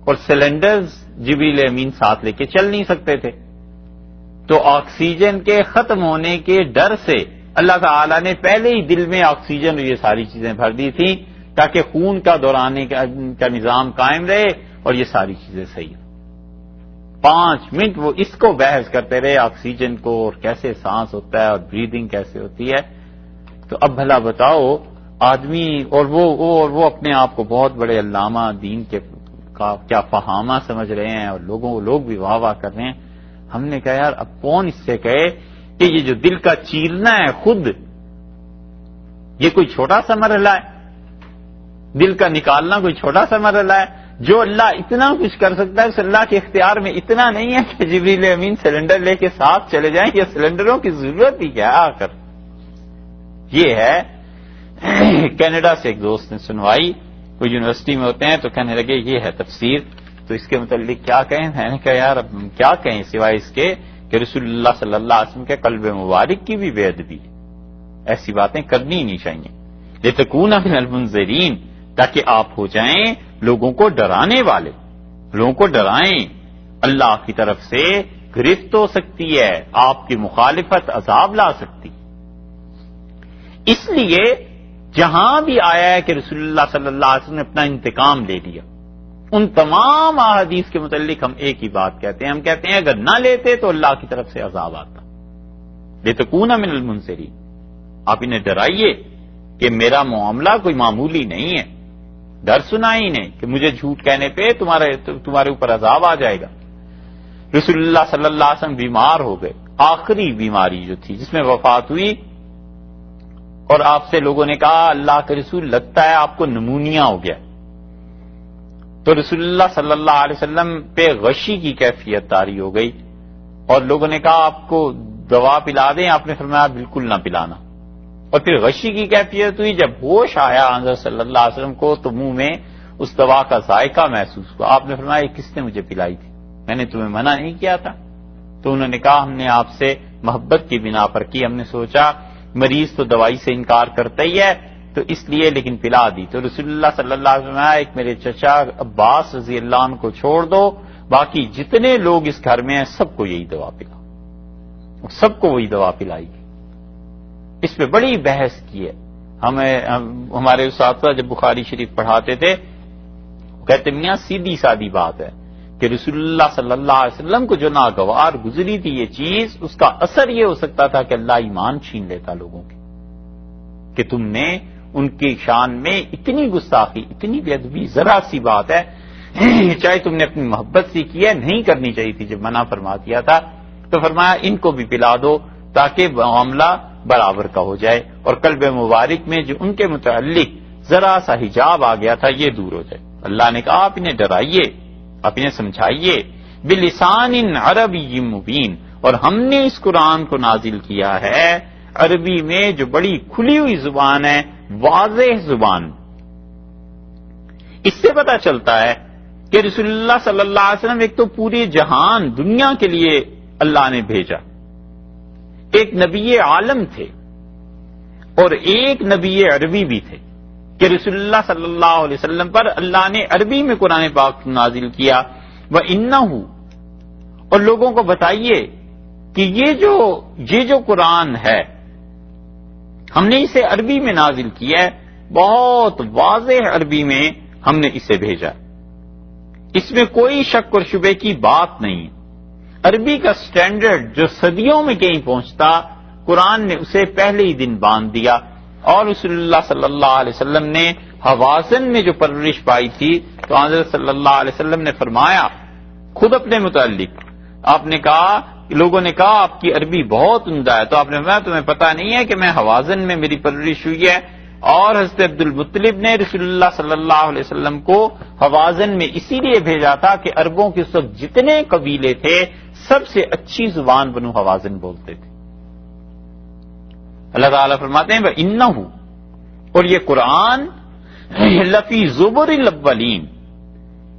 اور سلنڈرز جبریل امین ساتھ لے کے چل نہیں سکتے تھے، تو آکسیجن کے ختم ہونے کے ڈر سے اللہ تعالیٰ نے پہلے ہی دل میں آکسیجن اور یہ ساری چیزیں بھر دی تھیں تاکہ خون کا دورانے کا نظام قائم رہے اور یہ ساری چیزیں صحیح ہوں۔ 5 منٹ وہ اس کو بحث کرتے رہے آکسیجن کو اور کیسے سانس ہوتا ہے اور بریدنگ کیسے ہوتی ہے۔ تو اب بھلا بتاؤ آدمی اور وہ اپنے آپ کو بہت بڑے علامہ دین کے کیا فہامہ سمجھ رہے ہیں، اور لوگ بھی واہ واہ کر رہے ہیں۔ ہم نے کہا یار اب کون اس سے کہے کہ یہ جو دل کا چیرنا ہے خود یہ کوئی چھوٹا سا مرحلہ ہے، دل کا نکالنا کوئی چھوٹا سا مرحلہ ہے؟ جو اللہ اتنا کچھ کر سکتا ہے اس اللہ کے اختیار میں اتنا نہیں ہے کہ جبریل امین سلنڈر لے کے ساتھ چلے جائیں، یا سلنڈروں کی ضرورت ہی کیا آخر؟ یہ ہے کینیڈا سے ایک دوست نے سنوائی، وہ یونیورسٹی میں ہوتے ہیں تو کہنے لگے یہ ہے تفسیر، تو اس کے متعلق کیا کہیں؟ میں نے کہا یار اب کیا کہیں سوائے اس کے کہ رسول اللہ صلی اللہ علیہ وسلم کے قلب مبارک کی بھی بے ادبی، ایسی باتیں کرنی ہی نہیں چاہیے۔ لتکون من المنذرین، تاکہ آپ ہو جائیں لوگوں کو ڈرانے والے، لوگوں کو ڈرائیں۔ اللہ کی طرف سے گرفت ہو سکتی ہے، آپ کی مخالفت عذاب لا سکتی۔ اس لیے جہاں بھی آیا ہے کہ رسول اللہ صلی اللہ علیہ وسلم نے اپنا انتقام لے لیا، ان تمام احادیث کے متعلق ہم ایک ہی بات کہتے ہیں، ہم کہتے ہیں اگر نہ لیتے تو اللہ کی طرف سے عذاب آتا۔ لتکون من المنذرین، آپ انہیں ڈرائیے کہ میرا معاملہ کوئی معمولی نہیں ہے، ڈر سنا ہی نہیں کہ مجھے جھوٹ کہنے پہ تمہارے اوپر عذاب آ جائے گا۔ رسول اللہ صلی اللہ علیہ وسلم بیمار ہو گئے، آخری بیماری جو تھی جس میں وفات ہوئی، اور آپ سے لوگوں نے کہا اللہ کے رسول لگتا ہے آپ کو نمونیا ہو گیا، تو رسول اللہ صلی اللہ علیہ وسلم پہ غشی کی کیفیت طاری ہو گئی، اور لوگوں نے کہا آپ کو دوا پلا دیں، آپ نے فرمایا بالکل نہ پلانا۔ اور پھر غشی کی کیفیت ہوئی، جب ہوش آیا حضرت صلی اللہ علیہ وسلم کو تو منہ میں اس دوا کا ذائقہ محسوس ہوا۔ آپ نے فرمایا یہ کس نے مجھے پلائی تھی، میں نے تمہیں منع نہیں کیا تھا؟ تو انہوں نے کہا ہم نے آپ سے محبت کی بنا پر کی، ہم نے سوچا مریض تو دوائی سے انکار کرتا ہی ہے تو اس لیے لیکن پلا دی۔ تو رسول اللہ صلی اللہ علیہ وسلم ایک میرے چچا عباس رضی اللہ عنہ کو چھوڑ دو، باقی جتنے لوگ اس گھر میں ہیں سب کو یہی دوا پلا، سب کو وہی دوا پلائی گی۔ اس پہ بڑی بحث کی ہے۔ ہمارے اساتذہ جب بخاری شریف پڑھاتے تھے کہتے میاں سیدھی سادی بات ہے کہ رسول اللہ صلی اللہ علیہ وسلم کو جو ناگوار گزری تھی یہ چیز، اس کا اثر یہ ہو سکتا تھا کہ اللہ ایمان چھین لیتا لوگوں کے، کہ تم نے ان کی شان میں اتنی گستاخی، اتنی بے ادبی، ذرا سی بات ہے چاہے تم نے اپنی محبت سے کی ہے، نہیں کرنی چاہیے تھی جب منع فرما دیا تھا، تو فرمایا ان کو بھی پلا دو تاکہ معاملہ برابر کا ہو جائے، اور قلب مبارک میں جو ان کے متعلق ذرا سا حجاب آ گیا تھا یہ دور ہو جائے۔ اللہ نے کہا آپ انہیں ڈرائیے، آپ انہیں سمجھائیے، بلسان عربی مبین، اور ہم نے اس قرآن کو نازل کیا ہے عربی میں جو بڑی کھلی ہوئی زبان ہے، واضح زبان۔ اس سے پتہ چلتا ہے کہ رسول اللہ صلی اللہ علیہ وسلم ایک تو پورے جہان دنیا کے لیے اللہ نے بھیجا، ایک نبی عالم تھے اور ایک نبی عربی بھی تھے کہ رسول اللہ صلی اللہ علیہ وسلم پر اللہ نے عربی میں قرآن پاک نازل کیا، وَإِنَّهُ، اور لوگوں کو بتائیے کہ یہ جو قرآن ہے ہم نے اسے عربی میں نازل کیا ہے، بہت واضح عربی میں ہم نے اسے بھیجا، اس میں کوئی شک اور شبے کی بات نہیں۔ عربی کا سٹینڈرڈ جو صدیوں میں کہیں پہنچتا، قرآن نے اسے پہلے ہی دن باندھ دیا۔ اور رسول اللہ صلی اللہ علیہ وسلم نے حوازن میں جو پرورش پائی تھی تو حضرت صلی اللہ علیہ وسلم نے فرمایا خود اپنے متعلق، آپ نے کہا، لوگوں نے کہا آپ کی عربی بہت عمدہ ہے، تو آپ نے فرمایا تمہیں پتہ نہیں ہے کہ میں حوازن میں میری پرورش ہوئی ہے، اور حضرت عبد المطلب نے رسول اللہ صلی اللہ علیہ وسلم کو حوازن میں اسی لیے بھیجا تھا کہ عربوں کے اس وقت جتنے قبیلے تھے سب سے اچھی زبان بنو حوازن بولتے تھے۔ اللہ تعالیٰ فرماتے ہیں وَإِنَّهُ، اور یہ قرآن لفی زبر الاولین،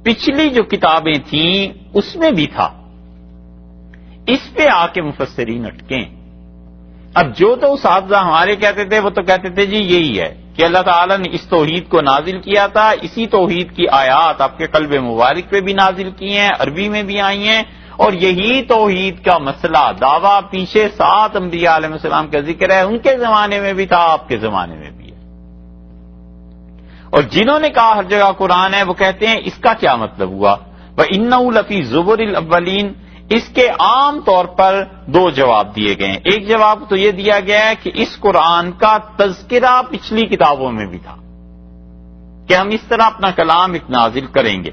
پچھلی جو کتابیں تھیں اس میں بھی تھا۔ اس پہ آ کے مفسرین اٹکیں۔ اب جو تو اساتذہ ہمارے کہتے تھے وہ تو کہتے تھے جی یہی ہے کہ اللہ تعالیٰ نے اس توحید کو نازل کیا تھا، اسی توحید کی آیات آپ کے قلب مبارک پہ بھی نازل کی ہیں، عربی میں بھی آئی ہیں، اور یہی توحید کا مسئلہ دعویٰ پیچھے 7 انبیاء علیہ السلام کا ذکر ہے، ان کے زمانے میں بھی تھا، آپ کے زمانے میں بھی ہے۔ اور جنہوں نے کہا ہر جگہ قرآن ہے وہ کہتے ہیں اس کا کیا مطلب ہوا؟ وَإِنَّهُ لَفِي زُبُرِ الْأَوَّلِينَ، اس کے عام طور پر 2 جواب دیے گئے ہیں۔ ایک جواب تو یہ دیا گیا ہے کہ اس قرآن کا تذکرہ پچھلی کتابوں میں بھی تھا کہ ہم اس طرح اپنا کلام نازل کریں گے۔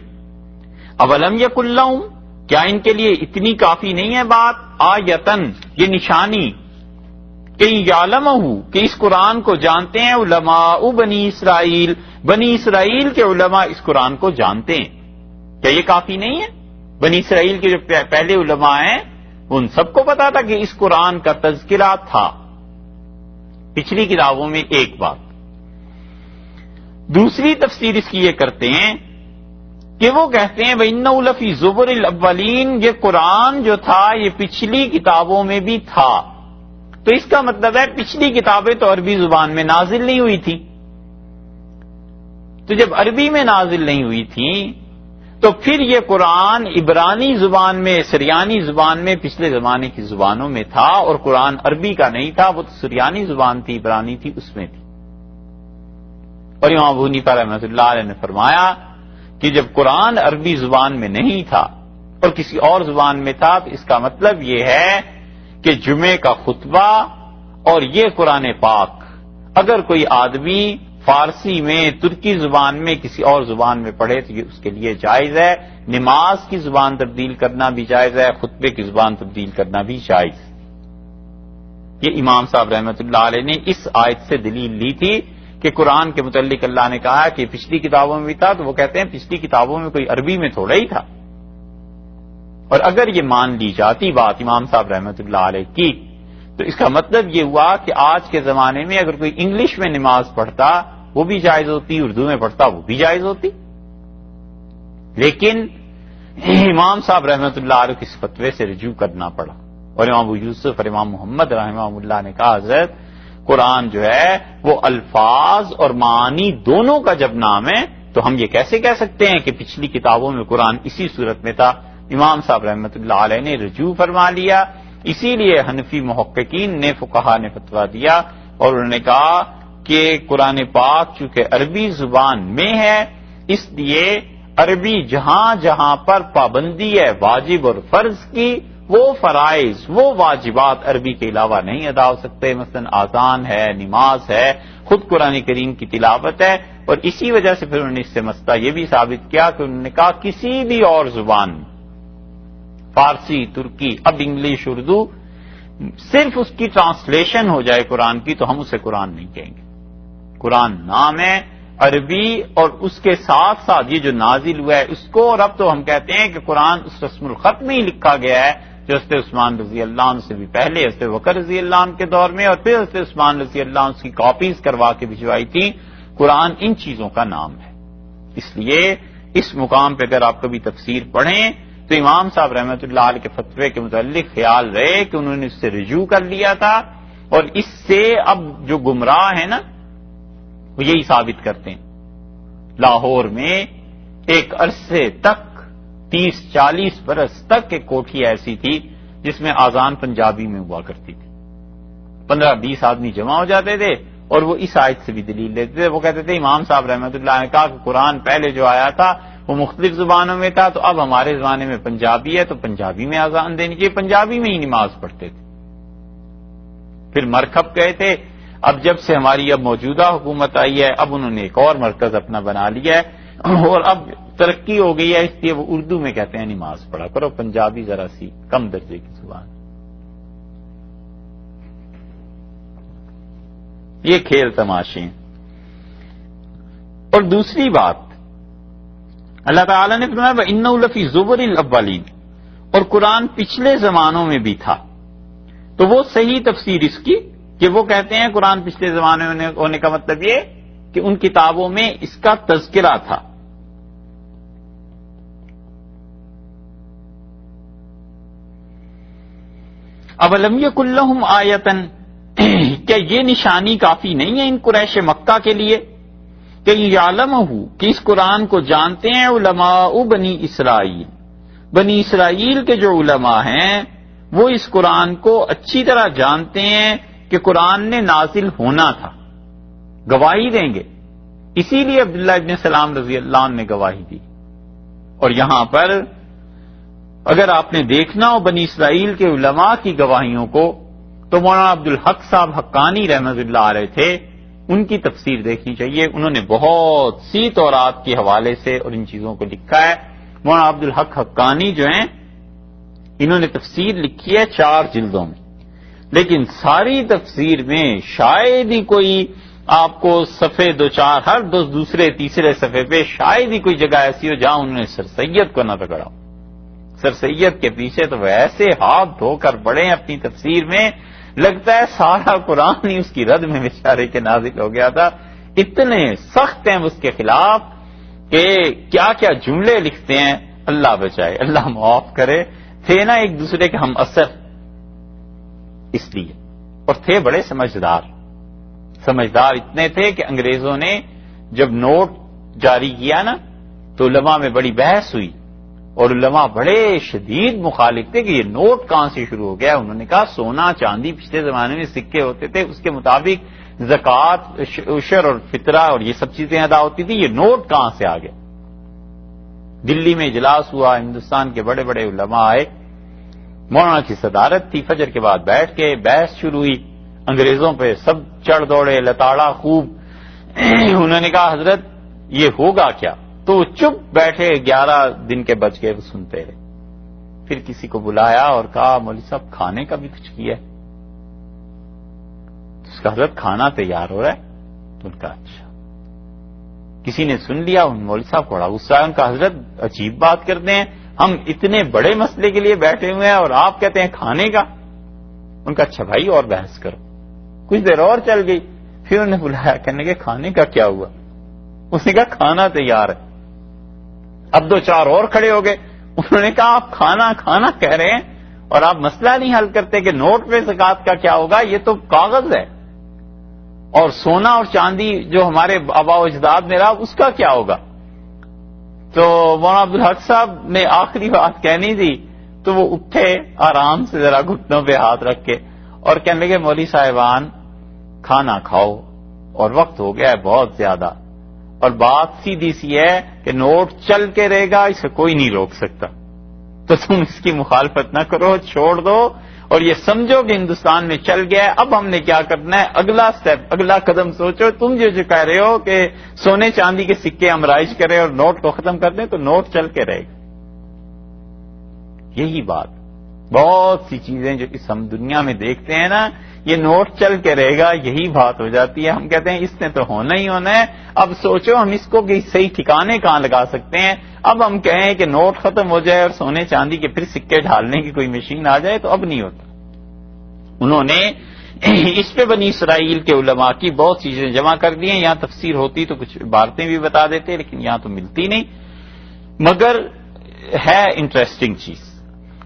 اولم یکن لہم، کیا ان کے لیے اتنی کافی نہیں ہے بات؟ آیتن، یہ نشانی، کہ یعلمہ، کہ اس قرآن کو جانتے ہیں علماء بنی اسرائیل، بنی اسرائیل کے علماء اس قرآن کو جانتے ہیں، کیا یہ کافی نہیں ہے؟ بنی اسرائیل کے جو پہلے علماء ہیں ان سب کو پتا تھا کہ اس قرآن کا تذکرہ تھا پچھلی کتابوں میں، ایک بات۔ دوسری تفسیر اس کی یہ کرتے ہیں کہ وہ کہتے ہیں وَإِنَّهُ لَفِي زُبُرِ الْأَوَّلِينَ، یہ قرآن جو تھا یہ پچھلی کتابوں میں بھی تھا، تو اس کا مطلب ہے پچھلی کتابیں تو عربی زبان میں نازل نہیں ہوئی تھی، تو جب عربی میں نازل نہیں ہوئی تھی تو پھر یہ قرآن عبرانی زبان میں، سریانی زبان میں پچھلے زمانے کی زبانوں میں تھا، اور قرآن عربی کا نہیں تھا، وہ تو سریانی زبان تھی، عبرانی تھی، اس میں تھی۔ اور امام ابو حنیفہ رحمۃ اللہ علیہ نے فرمایا کہ جب قرآن عربی زبان میں نہیں تھا اور کسی اور زبان میں تھا تو اس کا مطلب یہ ہے کہ جمعے کا خطبہ اور یہ قرآن پاک اگر کوئی آدمی فارسی میں، ترکی زبان میں، کسی اور زبان میں پڑھے تو یہ اس کے لیے جائز ہے، نماز کی زبان تبدیل کرنا بھی جائز ہے، خطبے کی زبان تبدیل کرنا بھی جائز ہے۔ یہ امام صاحب رحمۃ اللہ علیہ نے اس آیت سے دلیل لی تھی کہ قرآن کے متعلق اللہ نے کہا کہ پچھلی کتابوں میں بھی تھا، تو وہ کہتے ہیں پچھلی کتابوں میں کوئی عربی میں تھوڑا ہی تھا. اور اگر یہ مان لی جاتی بات امام صاحب رحمۃ اللہ علیہ کی، تو اس کا مطلب یہ ہوا کہ آج کے زمانے میں اگر کوئی انگلش میں نماز پڑھتا وہ بھی جائز ہوتی، اردو میں پڑھتا وہ بھی جائز ہوتی. لیکن امام صاحب رحمۃ اللہ علیہ اس فتوے سے رجوع کرنا پڑا، اور امام ابو یوسف اور امام محمد رحمہ اللہ نے کہا حضرت قرآن جو ہے وہ الفاظ اور معانی دونوں کا جب نام ہے تو ہم یہ کیسے کہہ سکتے ہیں کہ پچھلی کتابوں میں قرآن اسی صورت میں تھا. امام صاحب رحمۃ اللہ علیہ نے رجوع فرما لیا. اسی لیے حنفی محققین نے فقہا نے فتویٰ دیا اور انہوں نے کہا کہ قرآن پاک چونکہ عربی زبان میں ہے، اس لیے عربی جہاں جہاں پر پابندی ہے واجب اور فرض کی، وہ فرائض وہ واجبات عربی کے علاوہ نہیں ادا ہو سکتے. مثلا آذان ہے، نماز ہے، خود قرآن کریم کی تلاوت ہے. اور اسی وجہ سے پھر انہوں نے اس سے مسئلہ یہ بھی ثابت کیا کہ انہوں نے کہا کسی بھی اور زبان، فارسی، ترکی، اب انگلش، اردو، صرف اس کی ٹرانسلیشن ہو جائے قرآن کی تو ہم اسے قرآن نہیں کہیں گے. قرآن نام ہے عربی، اور اس کے ساتھ ساتھ یہ جو نازل ہوا ہے اس کو، اور اب تو ہم کہتے ہیں کہ قرآن اس رسم الخط میں ہی لکھا گیا ہے جو حضرت عثمان رضی اللہ عنہ سے بھی پہلے حضرت بکر رضی اللہ عنہ کے دور میں، اور پھر حضرت عثمان رضی اللہ عنہ کی کاپیز کروا کے بھجوائی تھی. قرآن ان چیزوں کا نام ہے. اس لیے اس مقام پہ اگر آپ کبھی تفسیر پڑھیں تو امام صاحب رحمۃ اللہ علیہ کے فتوے کے متعلق خیال رہے کہ انہوں نے اس سے رجوع کر لیا تھا، اور اس سے اب جو گمراہ ہیں نا وہ یہی ثابت کرتے ہیں. لاہور میں ایک عرصے تک 30-40 برس تک ایک کوٹھی ایسی تھی جس میں آذان پنجابی میں ہوا کرتی تھی. 15-20 آدمی جمع ہو جاتے تھے اور وہ اس آیت سے بھی دلیل لیتے تھے. وہ کہتے تھے امام صاحب رحمۃ اللہ نے کہا کہ قرآن پہلے جو آیا تھا وہ مختلف زبانوں میں تھا، تو اب ہمارے زمانے میں پنجابی ہے تو پنجابی میں آذان دینی چاہیے، پنجابی میں ہی نماز پڑھتے تھے. پھر مرکب گئے تھے. اب جب سے ہماری اب موجودہ حکومت آئی ہے اب انہوں نے ایک اور مرکز اپنا بنا لیا ہے، اور اب ترقی ہو گئی ہے اس لیے وہ اردو میں کہتے ہیں نماز پڑھا کرو، پنجابی ذرا سی کم درجے کی زبان. یہ کھیل تماشے. اور دوسری بات اللہ تعالیٰ نے فرمایا وَإِنَّهُ لَفِي زُبُرِ الْأَوَّلِينَ، اور قرآن پچھلے زمانوں میں بھی تھا. تو وہ صحیح تفسیر اس کی کہ وہ کہتے ہیں قرآن پچھلے زمانے میں ہونے کا مطلب یہ کہ ان کتابوں میں اس کا تذکرہ تھا. اَوَلَمْ يَكُنْ لَهُمْ آیَةً، کیا یہ نشانی کافی نہیں ہے ان قریش مکہ کے لیے کہ یعلمہ، کہ اس قرآن کو جانتے ہیں علماء بنی اسرائیل، بنی اسرائیل کے جو علماء ہیں وہ اس قرآن کو اچھی طرح جانتے ہیں کہ قرآن نے نازل ہونا تھا، گواہی دیں گے. اسی لیے عبداللہ ابن سلام رضی اللہ عنہ نے گواہی دی. اور یہاں پر اگر آپ نے دیکھنا ہو بنی اسرائیل کے علماء کی گواہیوں کو تو مولانا عبدالحق صاحب حقانی رحمۃ اللہ علیہ تھے، ان کی تفسیر دیکھنی چاہیے. انہوں نے بہت سی تورات کے حوالے سے اور ان چیزوں کو لکھا ہے. مولانا عبدالحق حقانی جو ہیں انہوں نے تفسیر لکھی ہے 4 جلدوں میں، لیکن ساری تفسیر میں شاید ہی کوئی آپ کو صفحے 2-4 ہر دوسرے تیسرے صفحے پہ شاید ہی کوئی جگہ ایسی ہو جہاں انہوں نے سر سید کو نہ پکڑا ہو. سر سید کے پیچھے تو وہ ایسے ہاتھ دھو کر پڑے ہیں اپنی تفسیر میں، لگتا ہے سارا قرآن ہی اس کی رد میں بیچارے کے نازل ہو گیا تھا. اتنے سخت ہیں اس کے خلاف کہ کیا کیا جملے لکھتے ہیں، اللہ بچائے، اللہ معاف کرے. تھے نا ایک دوسرے کے ہم اثر اس لیے، اور تھے بڑے سمجھدار اتنے تھے کہ انگریزوں نے جب نوٹ جاری کیا نا تو علماء میں بڑی بحث ہوئی، اور علماء بڑے شدید مخالف تھے کہ یہ نوٹ کہاں سے شروع ہو گیا. انہوں نے کہا سونا چاندی پچھلے زمانے میں سکے ہوتے تھے، اس کے مطابق زکوٰۃ، عشر اور فطرہ اور یہ سب چیزیں ادا ہوتی تھی، یہ نوٹ کہاں سے آ گئے. دلی میں اجلاس ہوا، ہندوستان کے بڑے بڑے علماء آئے، مولانا کی صدارت تھی، فجر کے بعد بیٹھ کے بحث شروع ہوئی. انگریزوں پہ سب چڑھ دوڑے، لتاڑا خوب. انہوں نے کہا حضرت یہ ہوگا کیا؟ تو وہ چپ بیٹھے، 11 دن کے بچ گئے، وہ سنتے رہے. پھر کسی کو بلایا اور کہا مولوی صاحب کھانے کا بھی کچھ کیا ہے؟ اس کا حضرت کھانا تیار ہو رہا ہے. تو ان کا اچھا. کسی نے سن لیا، ان مولوی صاحب کو بڑا غصہ ہے. ان کا حضرت عجیب بات کرتے ہیں، ہم اتنے بڑے مسئلے کے لیے بیٹھے ہوئے ہیں اور آپ کہتے ہیں کھانے کا. ان کا اچھا بھائی اور بحث کرو. کچھ دیر اور چل گئی، پھر انہیں بلایا، کہنے کے کھانے کا کیا ہوا؟ اس نے کہا کھانا تیار ہے. اب دو چار اور کھڑے ہو گئے. انہوں نے کہا آپ کھانا کھانا کہہ رہے ہیں اور آپ مسئلہ نہیں حل کرتے کہ نوٹ پہ زکات کا کیا ہوگا، یہ تو کاغذ ہے. اور سونا اور چاندی جو ہمارے آبا و اجداد میں رہا اس کا کیا ہوگا؟ تو مولانا عبدالحق صاحب نے آخری بات کہنی تھی تو وہ اٹھے آرام سے ذرا گھٹنوں پہ ہاتھ رکھ کے اور کہنے لگے مولوی صاحبان کھانا کھاؤ اور وقت ہو گیا ہے بہت زیادہ، اور بات سیدھی سی ہے کہ نوٹ چل کے رہے گا، اسے کوئی نہیں روک سکتا. تو تم اس کی مخالفت نہ کرو، چھوڑ دو اور یہ سمجھو کہ ہندوستان میں چل گیا ہے. اب ہم نے کیا کرنا ہے، اگلا سٹیپ، اگلا قدم سوچو. تم جو کہہ رہے ہو کہ سونے چاندی کے سکے ہم رائج کریں اور نوٹ کو ختم کر دیں تو نوٹ چل کے رہے گا. یہی بات. بہت سی چیزیں جو اس ہم دنیا میں دیکھتے ہیں نا، یہ نوٹ چل کے رہے گا، یہی بات ہو جاتی ہے. ہم کہتے ہیں اس نے تو ہونا ہی ہونا ہے. اب سوچو ہم اس کو کہ صحیح ٹھکانے کہاں لگا سکتے ہیں. اب ہم کہیں کہ نوٹ ختم ہو جائے اور سونے چاندی کے پھر سکے ڈھالنے کی کوئی مشین آ جائے تو اب نہیں ہوتا. انہوں نے اس پہ بنی اسرائیل کے علماء کی بہت چیزیں جمع کر دی ہیں. یہاں تفسیر ہوتی تو کچھ عبارتیں بھی بتا دیتے، لیکن یہاں تو ملتی نہیں. مگر ہے انٹرسٹنگ چیز.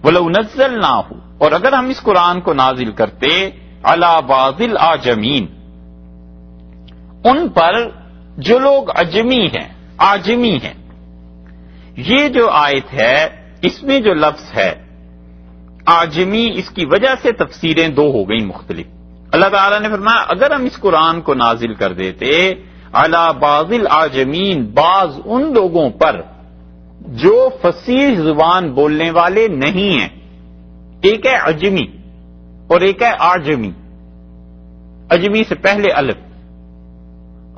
وَلَوْ نَزَّلْنَاهُ، اور اگر ہم اس قرآن کو نازل کرتے عَلَى بَعْضِ الْأَعْجَمِينَ، ان پر جو لوگ عجمی ہیں، آجمی ہیں. یہ جو آیت ہے اس میں جو لفظ ہے آجمی، اس کی وجہ سے تفسیریں دو ہو گئی مختلف. اللہ تعالیٰ نے فرمایا اگر ہم اس قرآن کو نازل کر دیتے علی بعض العاجمین، بعض ان لوگوں پر جو فصیح زبان بولنے والے نہیں ہیں. ایک ہے عجمی اور ایک ہے آجمی. عجمی سے پہلے الف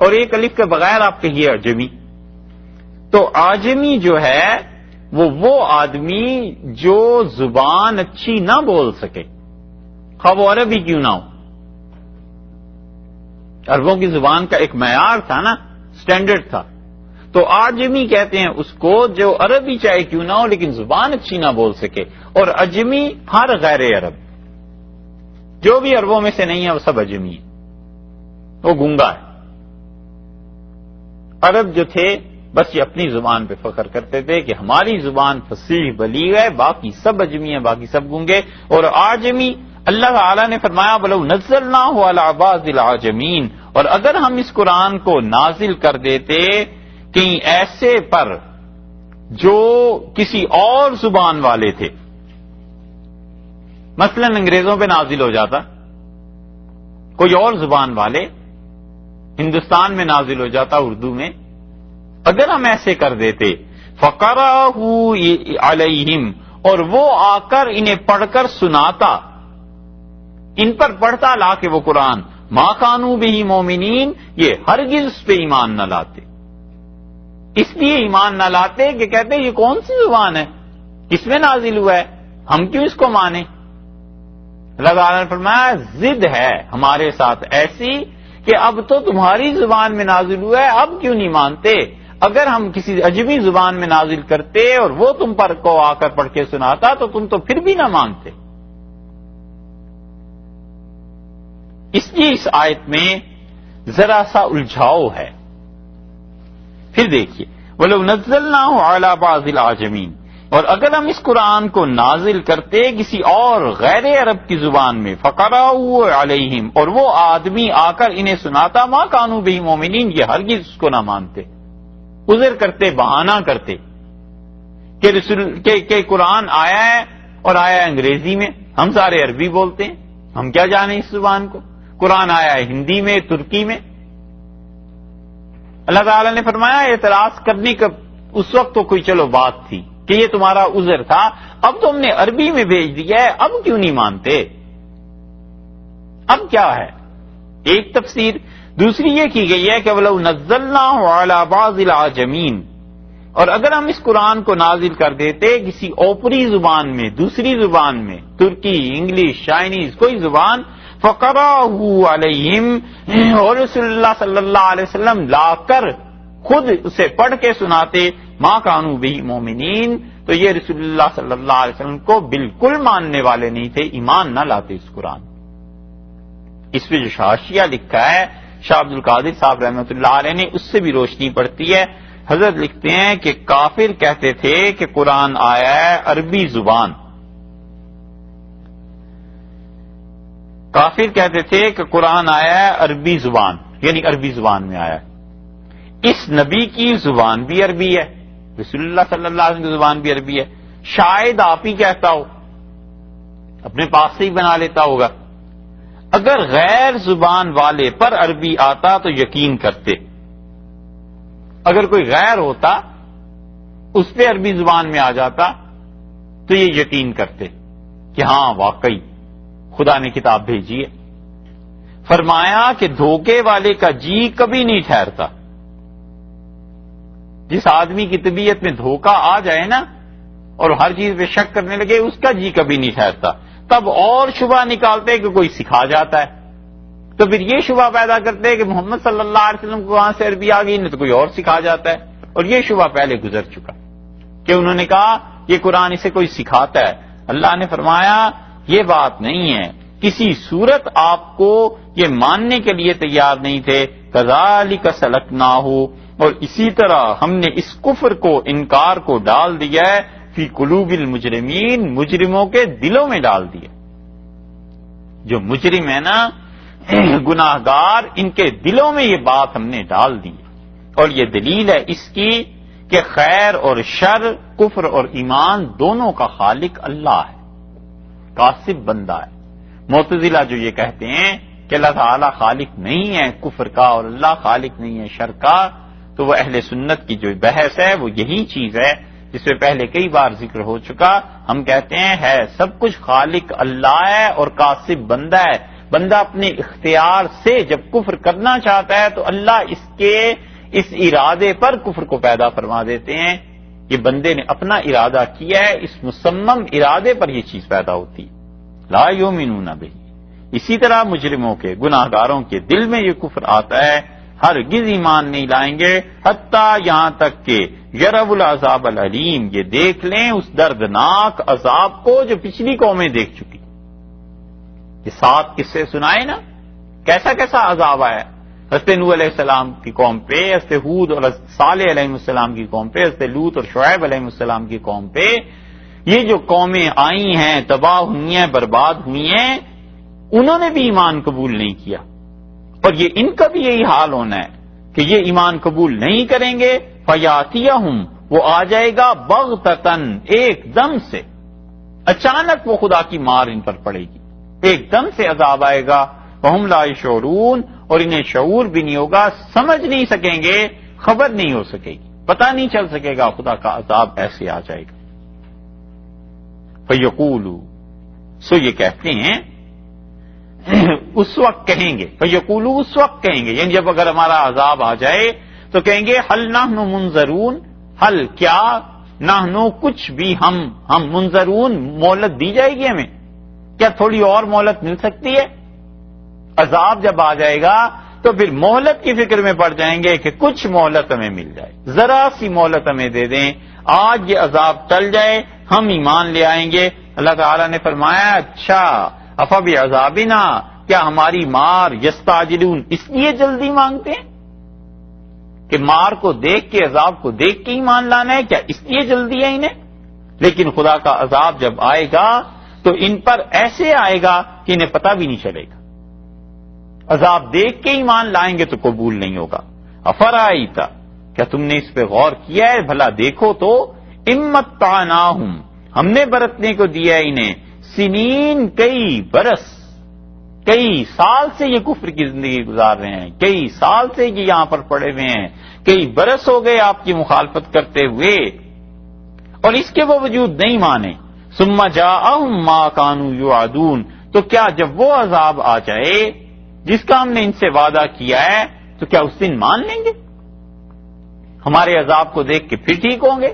اور ایک الف کے بغیر آپ کہیے عجمی. تو آجمی جو ہے وہ آدمی جو زبان اچھی نہ بول سکے، خواہ وہ عربی کیوں نہ ہو. عربوں کی زبان کا ایک معیار تھا نا، سٹینڈرڈ تھا. تو آجمی کہتے ہیں اس کو جو عربی چاہے کیوں نہ ہو لیکن زبان اچھی نہ بول سکے. اور عجمی ہر غیر عرب، جو بھی عربوں میں سے نہیں ہے وہ سب عجمی ہے، وہ گونگا ہے. عرب جو تھے بس یہ اپنی زبان پہ فخر کرتے تھے کہ ہماری زبان فصیح بلیغ ہے، باقی سب عجمی ہیں، باقی سب گونگے. اور آجمی اللہ تعالیٰ نے فرمایا وَلَوْ نَزَّلْنَاهُ عَلَى بَعْضِ الْعَاجَمِينَ، اور اگر ہم اس قرآن کو نازل کر دیتے کہیں ایسے پر جو کسی اور زبان والے تھے، مثلا انگریزوں پہ نازل ہو جاتا، کوئی اور زبان والے ہندوستان میں نازل ہو جاتا اردو میں، اگر ہم ایسے کر دیتے فَقَرَأَهُ عَلَيْهِمْ، اور وہ آ کر انہیں پڑھ کر سناتا، ان پر پڑھتا لا کے وہ قرآن، مَا كَانُوا بِهِ مُؤْمِنِينَ، یہ ہرگز اس پہ ایمان نہ لاتے. اس لیے ایمان نہ لاتے کہ کہتے یہ کون سی زبان ہے، کس میں نازل ہوا ہے، ہم کیوں اس کو مانیں. اللہ تعالیٰ نے فرمایا ضد ہے ہمارے ساتھ ایسی کہ اب تو تمہاری زبان میں نازل ہوا ہے، اب کیوں نہیں مانتے. اگر ہم کسی عجمی زبان میں نازل کرتے اور وہ تم پر کو آ کر پڑھ کے سناتا تو تم تو پھر بھی نہ مانتے. اس لیے اس آیت میں ذرا سا الجھاؤ ہے. پھر دیکھیے وَلَوْ نَزَّلْنَاهُ عَلَى بَعْضِ الْأَعْجَمِينَ، اور اگر ہم اس قرآن کو نازل کرتے کسی اور غیر عرب کی زبان میں، فَقَرَأَهُ عَلَيْهِمْ، اور وہ آدمی آ کر انہیں سناتا، مَا كَانُوا بِهِ مُؤْمِنِينَ، یہ ہرگز اس کو نہ مانتے، عذر کرتے، بہانہ کرتے کہ قرآن آیا ہے اور آیا ہے انگریزی میں، ہم سارے عربی بولتے ہیں، ہم کیا جانیں اس زبان کو. قرآن آیا ہے ہندی میں، ترکی میں. اللہ تعالیٰ نے فرمایا اعتراض کرنے کا اس وقت تو کوئی چلو بات تھی کہ یہ تمہارا عذر تھا، اب تو ہم نے عربی میں بھیج دیا ہے، اب کیوں نہیں مانتے. اب کیا ہے ایک تفسیر. دوسری یہ کی گئی ہے کہ وَلَوْ نَزَّلْنَاهُ عَلَى بَعْضِ الْأَعْجَمِينَ، اور اگر ہم اس قرآن کو نازل کر دیتے کسی اوپری زبان میں، دوسری زبان میں، ترکی، انگلش، چائنیز، کوئی زبان، فقرأہ علیہم، اور رسول اللہ صلی اللہ علیہ وسلم لا کر خود اسے پڑھ کے سناتے، ما کانوا بہ مومنین، تو یہ رسول اللہ صلی اللہ علیہ وسلم کو بالکل ماننے والے نہیں تھے، ایمان نہ لاتے اس قرآن۔ اس پہ جو حاشیہ لکھا ہے شاہ عبد القادر صاحب رحمۃ اللہ علیہ نے، اس سے بھی روشنی پڑتی ہے۔ حضرت لکھتے ہیں کہ کافر کہتے تھے کہ قرآن آیا ہے عربی زبان، کافر کہتے تھے کہ قرآن آیا ہے عربی زبان، یعنی عربی زبان میں آیا ہے۔ اس نبی کی زبان بھی عربی ہے، رسول اللہ صلی اللہ علیہ وسلم کی زبان بھی عربی ہے، شاید آپ ہی کہتا ہو، اپنے پاس سے ہی بنا لیتا ہوگا۔ اگر غیر زبان والے پر عربی آتا تو یقین کرتے، اگر کوئی غیر ہوتا اس پہ عربی زبان میں آ جاتا تو یہ یقین کرتے کہ ہاں واقعی خدا نے کتاب بھیجی ہے۔ فرمایا کہ دھوکے والے کا جی کبھی نہیں ٹھہرتا، جس آدمی کی طبیعت میں دھوکہ آ جائے نا اور ہر چیز پہ شک کرنے لگے، اس کا جی کبھی نہیں ٹھہرتا، تب اور شبہ نکالتے کہ کوئی سکھا جاتا ہے، تو پھر یہ شبہ پیدا کرتے کہ محمد صلی اللہ علیہ وسلم کو وہاں سے عربی آ گئی، نہیں تو کوئی اور سکھا جاتا ہے، اور یہ شبہ پہلے گزر چکا کہ انہوں نے کہا یہ قرآن اسے کوئی سکھاتا ہے۔ اللہ نے فرمایا یہ بات نہیں ہے، کسی صورت آپ کو یہ ماننے کے لیے تیار نہیں تھے، کذالک سلکناہ، اور اسی طرح ہم نے اس کفر کو، انکار کو ڈال دیا ہے فی قلوب المجرمین، مجرموں کے دلوں میں ڈال دیا۔ جو مجرم ہے نا، گناہ گار، ان کے دلوں میں یہ بات ہم نے ڈال دی، اور یہ دلیل ہے اس کی کہ خیر اور شر، کفر اور ایمان دونوں کا خالق اللہ ہے، کاسب بندہ ہے۔ معتزلہ جو یہ کہتے ہیں کہ اللہ تعالیٰ خالق نہیں ہے کفر کا اور اللہ خالق نہیں ہے شر کا، تو وہ اہل سنت کی جو بحث ہے وہ یہی چیز ہے جس پہ پہلے کئی بار ذکر ہو چکا۔ ہم کہتے ہیں ہے سب کچھ خالق اللہ ہے اور کاسب بندہ ہے، بندہ اپنے اختیار سے جب کفر کرنا چاہتا ہے تو اللہ اس ارادے پر کفر کو پیدا فرما دیتے ہیں، یہ بندے نے اپنا ارادہ کیا ہے، اس مصمم ارادے پر یہ چیز پیدا ہوتی ہے۔ لا یؤمنون بہ، اسی طرح مجرموں کے، گناہ گاروں کے دل میں یہ کفر آتا ہے، ہرگز ایمان نہیں لائیں گے، حتیٰ یہاں تک کہ یروا العذاب العلیم، یہ دیکھ لیں اس دردناک عذاب کو جو پچھلی قومیں دیکھ چکی۔ یہ 7 قصے سنائے نا، کیسا کیسا عذاب آیا، حضرت نوح علیہ السلام کی قوم پہ، حضرت ہود اور صالح علیہ السلام کی قوم پہ، حضرت لوط اور شعیب علیہ السلام کی قوم پہ۔ یہ جو قومیں آئی ہیں، تباہ ہوئی ہیں، برباد ہوئی ہیں، انہوں نے بھی ایمان قبول نہیں کیا، اور یہ ان کا بھی یہی حال ہونا ہے کہ یہ ایمان قبول نہیں کریں گے، فیاتیہم، وہ آ جائے گا بغتتن، ایک دم سے، اچانک وہ خدا کی مار ان پر پڑے گی، ایک دم سے عذاب آئے گا، وہم لا یشعرون، اور انہیں شعور بھی نہیں ہوگا، سمجھ نہیں سکیں گے، خبر نہیں ہو سکے گی، پتہ نہیں چل سکے گا خدا کا عذاب ایسے آ جائے گا۔ فیقولوا، سو یہ کہتے ہیں اس وقت کہیں گے، فیقولوا اس وقت کہیں گے، یعنی جب اگر ہمارا عذاب آ جائے تو کہیں گے حل نحن منظرون، حل کیا، نحن کچھ بھی، ہم منظرون، مہلت دی جائے گی ہمیں، کیا تھوڑی اور مہلت مل سکتی ہے؟ عذاب جب آ جائے گا تو پھر مہلت کی فکر میں پڑ جائیں گے کہ کچھ مہلت ہمیں مل جائے، ذرا سی مہلت ہمیں دے دیں، آج یہ عذاب ٹل جائے، ہم ایمان لے آئیں گے۔ اللہ تعالیٰ نے فرمایا اچھا افبعذابنا، کیا ہماری مار یستعجلون، اس لیے جلدی مانگتے ہیں کہ مار کو دیکھ کے، عذاب کو دیکھ کے ایمان لانا ہے، کیا اس لیے جلدی ہے انہیں؟ لیکن خدا کا عذاب جب آئے گا تو ان پر ایسے آئے گا کہ انہیں پتہ بھی نہیں چلے گا، عذاب دیکھ کے ایمان لائیں گے تو قبول نہیں ہوگا۔ افرائیتا، کیا تم نے اس پہ غور کیا ہے، بھلا دیکھو تو، امتعناہم، ہم نے برتنے کو دیا ہے انہیں، سنین، کئی برس، کئی سال سے یہ کفر کی زندگی گزار رہے ہیں، کئی سال سے یہ یہاں پر پڑے ہوئے ہیں، کئی برس ہو گئے آپ کی مخالفت کرتے ہوئے، اور اس کے باوجود نہیں مانے۔ ثم جاءہم ما کانوا یوعدون، تو کیا جب وہ عذاب آ جائے جس کا ہم نے ان سے وعدہ کیا ہے تو کیا اس دن مان لیں گے؟ ہمارے عذاب کو دیکھ کے پھر ٹھیک ہوں گے؟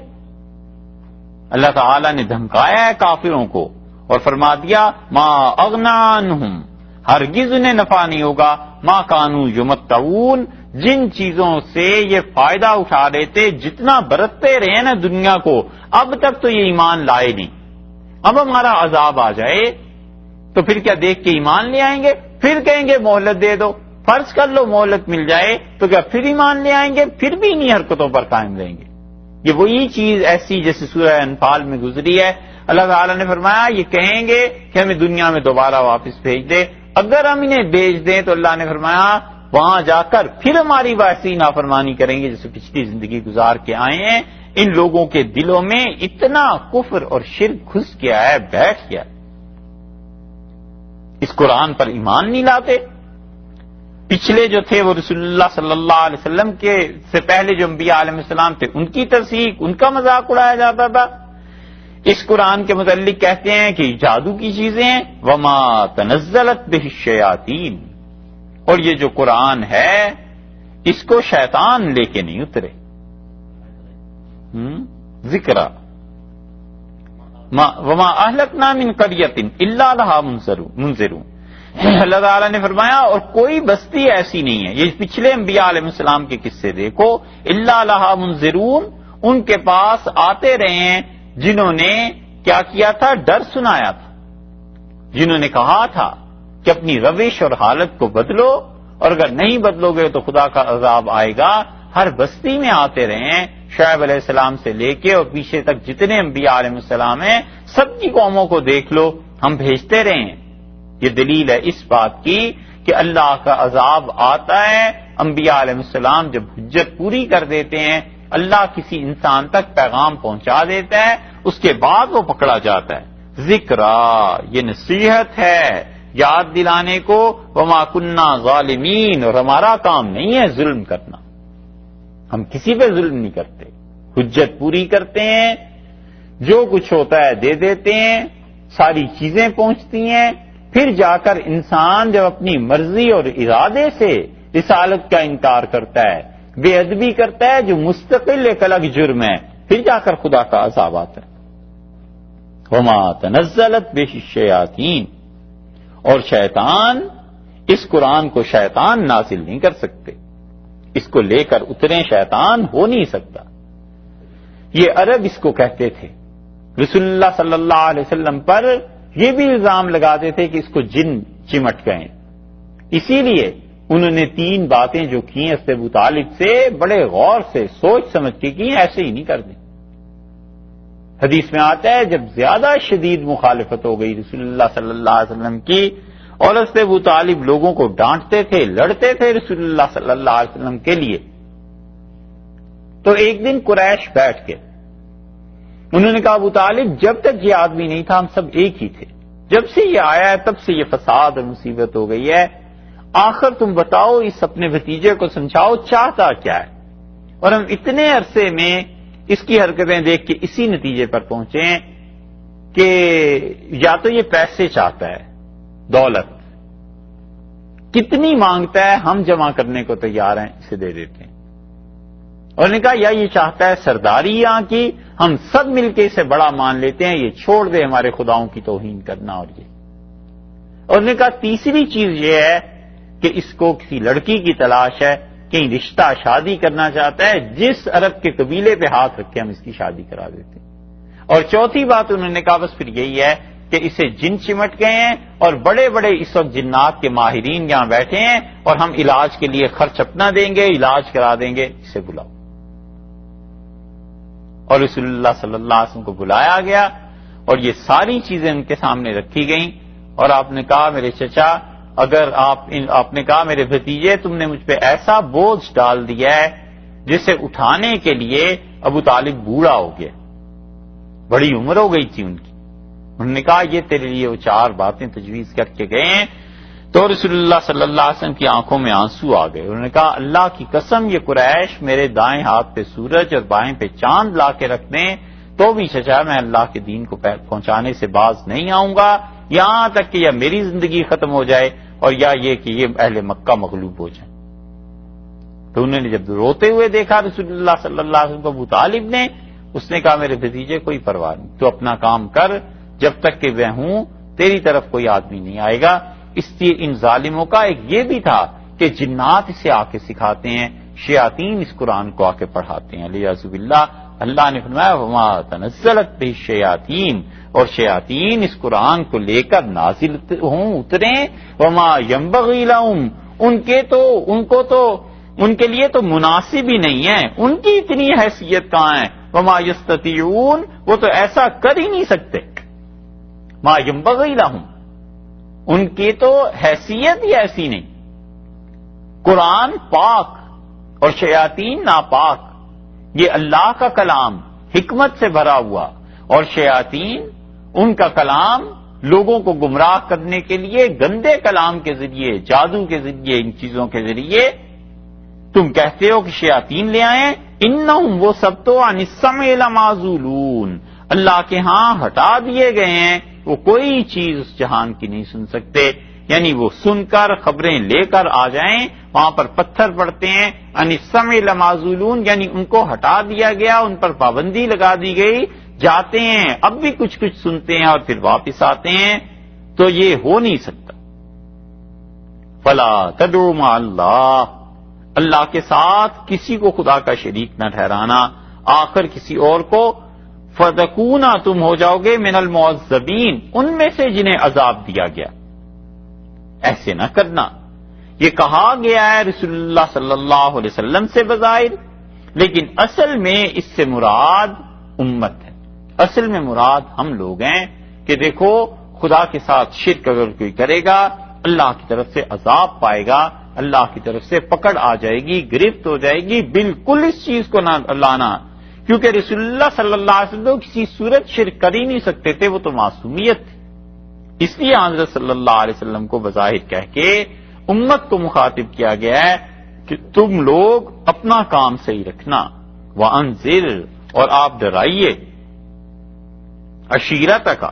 اللہ تعالیٰ نے دھمکایا ہے کافروں کو اور فرما دیا ما اغنی عنہم ہرگز انہیں نفع نہیں ہوگا ما کانوا یمتعون، جن چیزوں سے یہ فائدہ اٹھا رہے تھے، جتنا برتتے رہے نا دنیا کو، اب تک تو یہ ایمان لائے نہیں، اب ہمارا عذاب آ جائے تو پھر کیا دیکھ کے ایمان لے آئیں گے؟ پھر کہیں گے مہلت دے دو، فرض کر لو مہلت مل جائے تو کیا پھر ایمان لے آئیں گے؟ پھر بھی انہی حرکتوں پر قائم رہیں گے۔ یہ وہی چیز ایسی جیسے سورہ انفال میں گزری ہے، اللہ تعالیٰ نے فرمایا یہ کہیں گے کہ ہمیں دنیا میں دوبارہ واپس بھیج دے، اگر ہم انہیں بھیج دیں تو اللہ نے فرمایا وہاں جا کر پھر ہماری ویسی نافرمانی کریں گے جیسے پچھلی زندگی گزار کے آئے ہیں۔ ان لوگوں کے دلوں میں اتنا کفر اور شرک گھس گیا ہے، بیٹھ گیا، اس قرآن پر ایمان نہیں لاتے۔ پچھلے جو تھے وہ رسول اللہ صلی اللہ علیہ وسلم کے سے پہلے جو انبیاء علیہ السلام تھے ان کی تصدیق، ان کا مذاق اڑایا جاتا تھا۔ اس قرآن کے متعلق کہتے ہیں کہ جادو کی چیزیں ہیں، وما تنزلت بہ الشیاطین، اور یہ جو قرآن ہے اس کو شیطان لے کے نہیں اترے۔ ذکر وما اہلکنا من قریۃ الا لہا منذرون، اللہ تعالیٰ نے فرمایا اور کوئی بستی ایسی نہیں ہے، یہ پچھلے انبیاء علیہ السلام کے قصے دیکھو، الا لہا منذرون، ان کے پاس آتے رہے ہیں جنہوں نے کیا کیا تھا؟ ڈر سنایا تھا، جنہوں نے کہا تھا کہ اپنی روش اور حالت کو بدلو، اور اگر نہیں بدلو گے تو خدا کا عذاب آئے گا۔ ہر بستی میں آتے رہے ہیں، شعیب علیہ السلام سے لے کے اور پیچھے تک جتنے انبیاء علیہ السلام ہیں سب کی قوموں کو دیکھ لو، ہم بھیجتے رہے ہیں۔ یہ دلیل ہے اس بات کی کہ اللہ کا عذاب آتا ہے، انبیاء علیہ السلام جب حجت پوری کر دیتے ہیں، اللہ کسی انسان تک پیغام پہنچا دیتا ہے، اس کے بعد وہ پکڑا جاتا ہے۔ ذکرا، یہ نصیحت ہے یاد دلانے کو، وما کننا ظالمین، اور ہمارا کام نہیں ہے ظلم کرنا، ہم کسی پہ ظلم نہیں کرتے، حجت پوری کرتے ہیں، جو کچھ ہوتا ہے دے دیتے ہیں، ساری چیزیں پہنچتی ہیں، پھر جا کر انسان جب اپنی مرضی اور ارادے سے رسالت کا انکار کرتا ہے، بے ادبی کرتا ہے، جو مستقل ایک الگ جرم ہے، پھر جا کر خدا کا عذاب آتا ہے۔ وما تنزلت بہ الشیاطین، اور شیطان، اس قرآن کو شیطان نازل نہیں کر سکتے، اس کو لے کر اترے شیطان ہو نہیں سکتا۔ یہ عرب اس کو کہتے تھے، رسول اللہ صلی اللہ علیہ وسلم پر یہ بھی الزام لگاتے تھے کہ اس کو جن چمٹ گئے، اسی لیے انہوں نے 3 باتیں جو کی ہیں ابو طالب سے بڑے غور سے سوچ سمجھ کے کی، ایسے ہی نہیں کر دیں۔ حدیث میں آتا ہے جب زیادہ شدید مخالفت ہو گئی رسول اللہ صلی اللہ علیہ وسلم کی، اور ابو طالب لوگوں کو ڈانٹتے تھے، لڑتے تھے رسول اللہ صلی اللہ علیہ وسلم کے لیے، تو ایک دن قریش بیٹھ کے انہوں نے کہا ابو طالب جب تک یہ آدمی نہیں تھا ہم سب ایک ہی تھے، جب سے یہ آیا ہے تب سے یہ فساد اور مصیبت ہو گئی ہے، آخر تم بتاؤ اس اپنے بھتیجے کو سمجھاؤ چاہتا کیا ہے، اور ہم اتنے عرصے میں اس کی حرکتیں دیکھ کے اسی نتیجے پر پہنچے ہیں کہ یا تو یہ پیسے چاہتا ہے، دولت کتنی مانگتا ہے ہم جمع کرنے کو تیار ہیں، اسے دے دیتے ہیں، اور نے کہا یا یہ چاہتا ہے سرداری یہاں کی، ہم سب مل کے اسے بڑا مان لیتے ہیں، یہ چھوڑ دے ہمارے خداؤں کی توہین کرنا، اور نے کہا تیسری چیز یہ ہے کہ اس کو کسی لڑکی کی تلاش ہے، کہیں رشتہ شادی کرنا چاہتا ہے، جس عرب کے قبیلے پہ ہاتھ رکھ کے ہم اس کی شادی کرا دیتے ہیں، اور چوتھی بات انہوں نے کہا بس پھر یہی ہے کہ اسے جن چمٹ گئے ہیں اور بڑے بڑے اس وقت جنات کے ماہرین یہاں بیٹھے ہیں اور ہم علاج کے لیے خرچ اپنا دیں گے، علاج کرا دیں گے، اسے بلاؤ۔ اور رسول اللہ صلی اللہ علیہ وسلم کو بلایا گیا اور یہ ساری چیزیں ان کے سامنے رکھی گئیں، اور آپ نے کہا میرے چچا اگر آپ نے کہا میرے بھتیجے تم نے مجھ پہ ایسا بوجھ ڈال دیا ہے جسے اٹھانے کے لیے ابو طالب بوڑھا ہو گیا، بڑی عمر ہو گئی تھی ان کی، انہوں نے کہا یہ تیرے لیے وہ 4 باتیں تجویز کر کے گئے ہیں، تو رسول اللہ صلی اللہ علیہ وسلم کی آنکھوں میں آنسو آ گئے، انہوں نے کہا اللہ کی قسم یہ قریش میرے دائیں ہاتھ پہ سورج اور بائیں پہ چاند لا کے رکھ دیں تو بھی چچا میں اللہ کے دین کو پہنچانے سے باز نہیں آؤں گا، یہاں تک کہ یا میری زندگی ختم ہو جائے اور یا یہ کہ یہ اہل مکہ مغلوب ہو جائیں۔ تو انہوں نے جب روتے ہوئے دیکھا رسول اللہ صلی اللہ علیہ وسلم کو ابو طالب نے، اس نے کہا میرے بھتیجے کوئی پرواہ نہیں، تو اپنا کام کر، جب تک کہ میں ہوں تیری طرف کوئی آدمی نہیں آئے گا۔ ان ظالموں کا ایک یہ بھی تھا کہ جنات اسے آ کے سکھاتے ہیں، شیاطین اس قرآن کو آ کے پڑھاتے ہیں، علیہ باللہ۔ اللہ نے فرمایا وما تنزلت بہ الشیاطین، اور شیاطین اس قرآن کو لے کر نازل ہوں، اتریں، وما ینبغی لہم، ان کے لیے تو مناسب ہی نہیں ہے، ان کی اتنی حیثیت کہاں ہے، وما یستطیعون، وہ تو ایسا کر ہی نہیں سکتے، ما ینبغی لہم، ان کی تو حیثیت ہی ایسی نہیں۔ قرآن پاک اور شیاطین ناپاک، یہ اللہ کا کلام حکمت سے بھرا ہوا، اور شیاطین ان کا کلام لوگوں کو گمراہ کرنے کے لیے گندے کلام کے ذریعے، جادو کے ذریعے، ان چیزوں کے ذریعے تم کہتے ہو کہ شیاطین لے آئیں، انہم، وہ سب تو عن السمع لمعزولون، اللہ کے ہاں ہٹا دیے گئے ہیں، وہ کوئی چیز اس جہان کی نہیں سن سکتے، یعنی وہ سن کر خبریں لے کر آ جائیں، وہاں پر پتھر پڑتے ہیں، عن السمع لمعزولون، یعنی ان کو ہٹا دیا گیا، ان پر پابندی لگا دی گئی، جاتے ہیں اب بھی کچھ سنتے ہیں اور پھر واپس آتے ہیں، تو یہ ہو نہیں سکتا۔ فلا تدعوا مع اللہ، اللہ کے ساتھ کسی کو خدا کا شریک نہ ٹھہرانا، آخر کسی اور کو، فتکونا، تم ہو جاؤ گے من المعذبین، ان میں سے جنہیں عذاب دیا گیا، ایسے نہ کرنا۔ یہ کہا گیا ہے رسول اللہ صلی اللہ علیہ وسلم سے بظاہر، لیکن اصل میں اس سے مراد امت ہے، اصل میں مراد ہم لوگ ہیں کہ دیکھو خدا کے ساتھ شرک اگر کوئی کرے گا اللہ کی طرف سے عذاب پائے گا، اللہ کی طرف سے پکڑ آ جائے گی، گرفت ہو جائے گی، بالکل اس چیز کو نہ لانا، کیونکہ رسول اللہ صلی اللہ علیہ وسلم کسی صورت شرک کر ہی نہیں سکتے تھے، وہ تو معصومیت تھی، اس لیے حضرت صلی اللہ علیہ وسلم کو بظاہر کہہ کے امت کو مخاطب کیا گیا ہے کہ تم لوگ اپنا کام صحیح رکھنا، وانذر، اور آپ ڈرائیے، عشیرتک،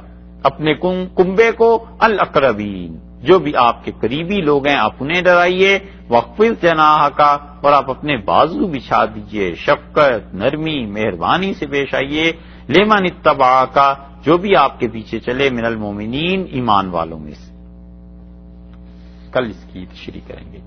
اپنے کنبے کو، الاقربین، جو بھی آپ کے قریبی لوگ ہیں آپ انہیں ڈرائیے، واخفض جناحک، اور آپ اپنے بازو بچھا دیجئے، شفقت، نرمی، مہربانی سے پیش آئیے، لمن اتبعک، جو بھی آپ کے پیچھے چلے، من المومنین، ایمان والوں میں سے۔ کل اس کی تشریح کریں گے۔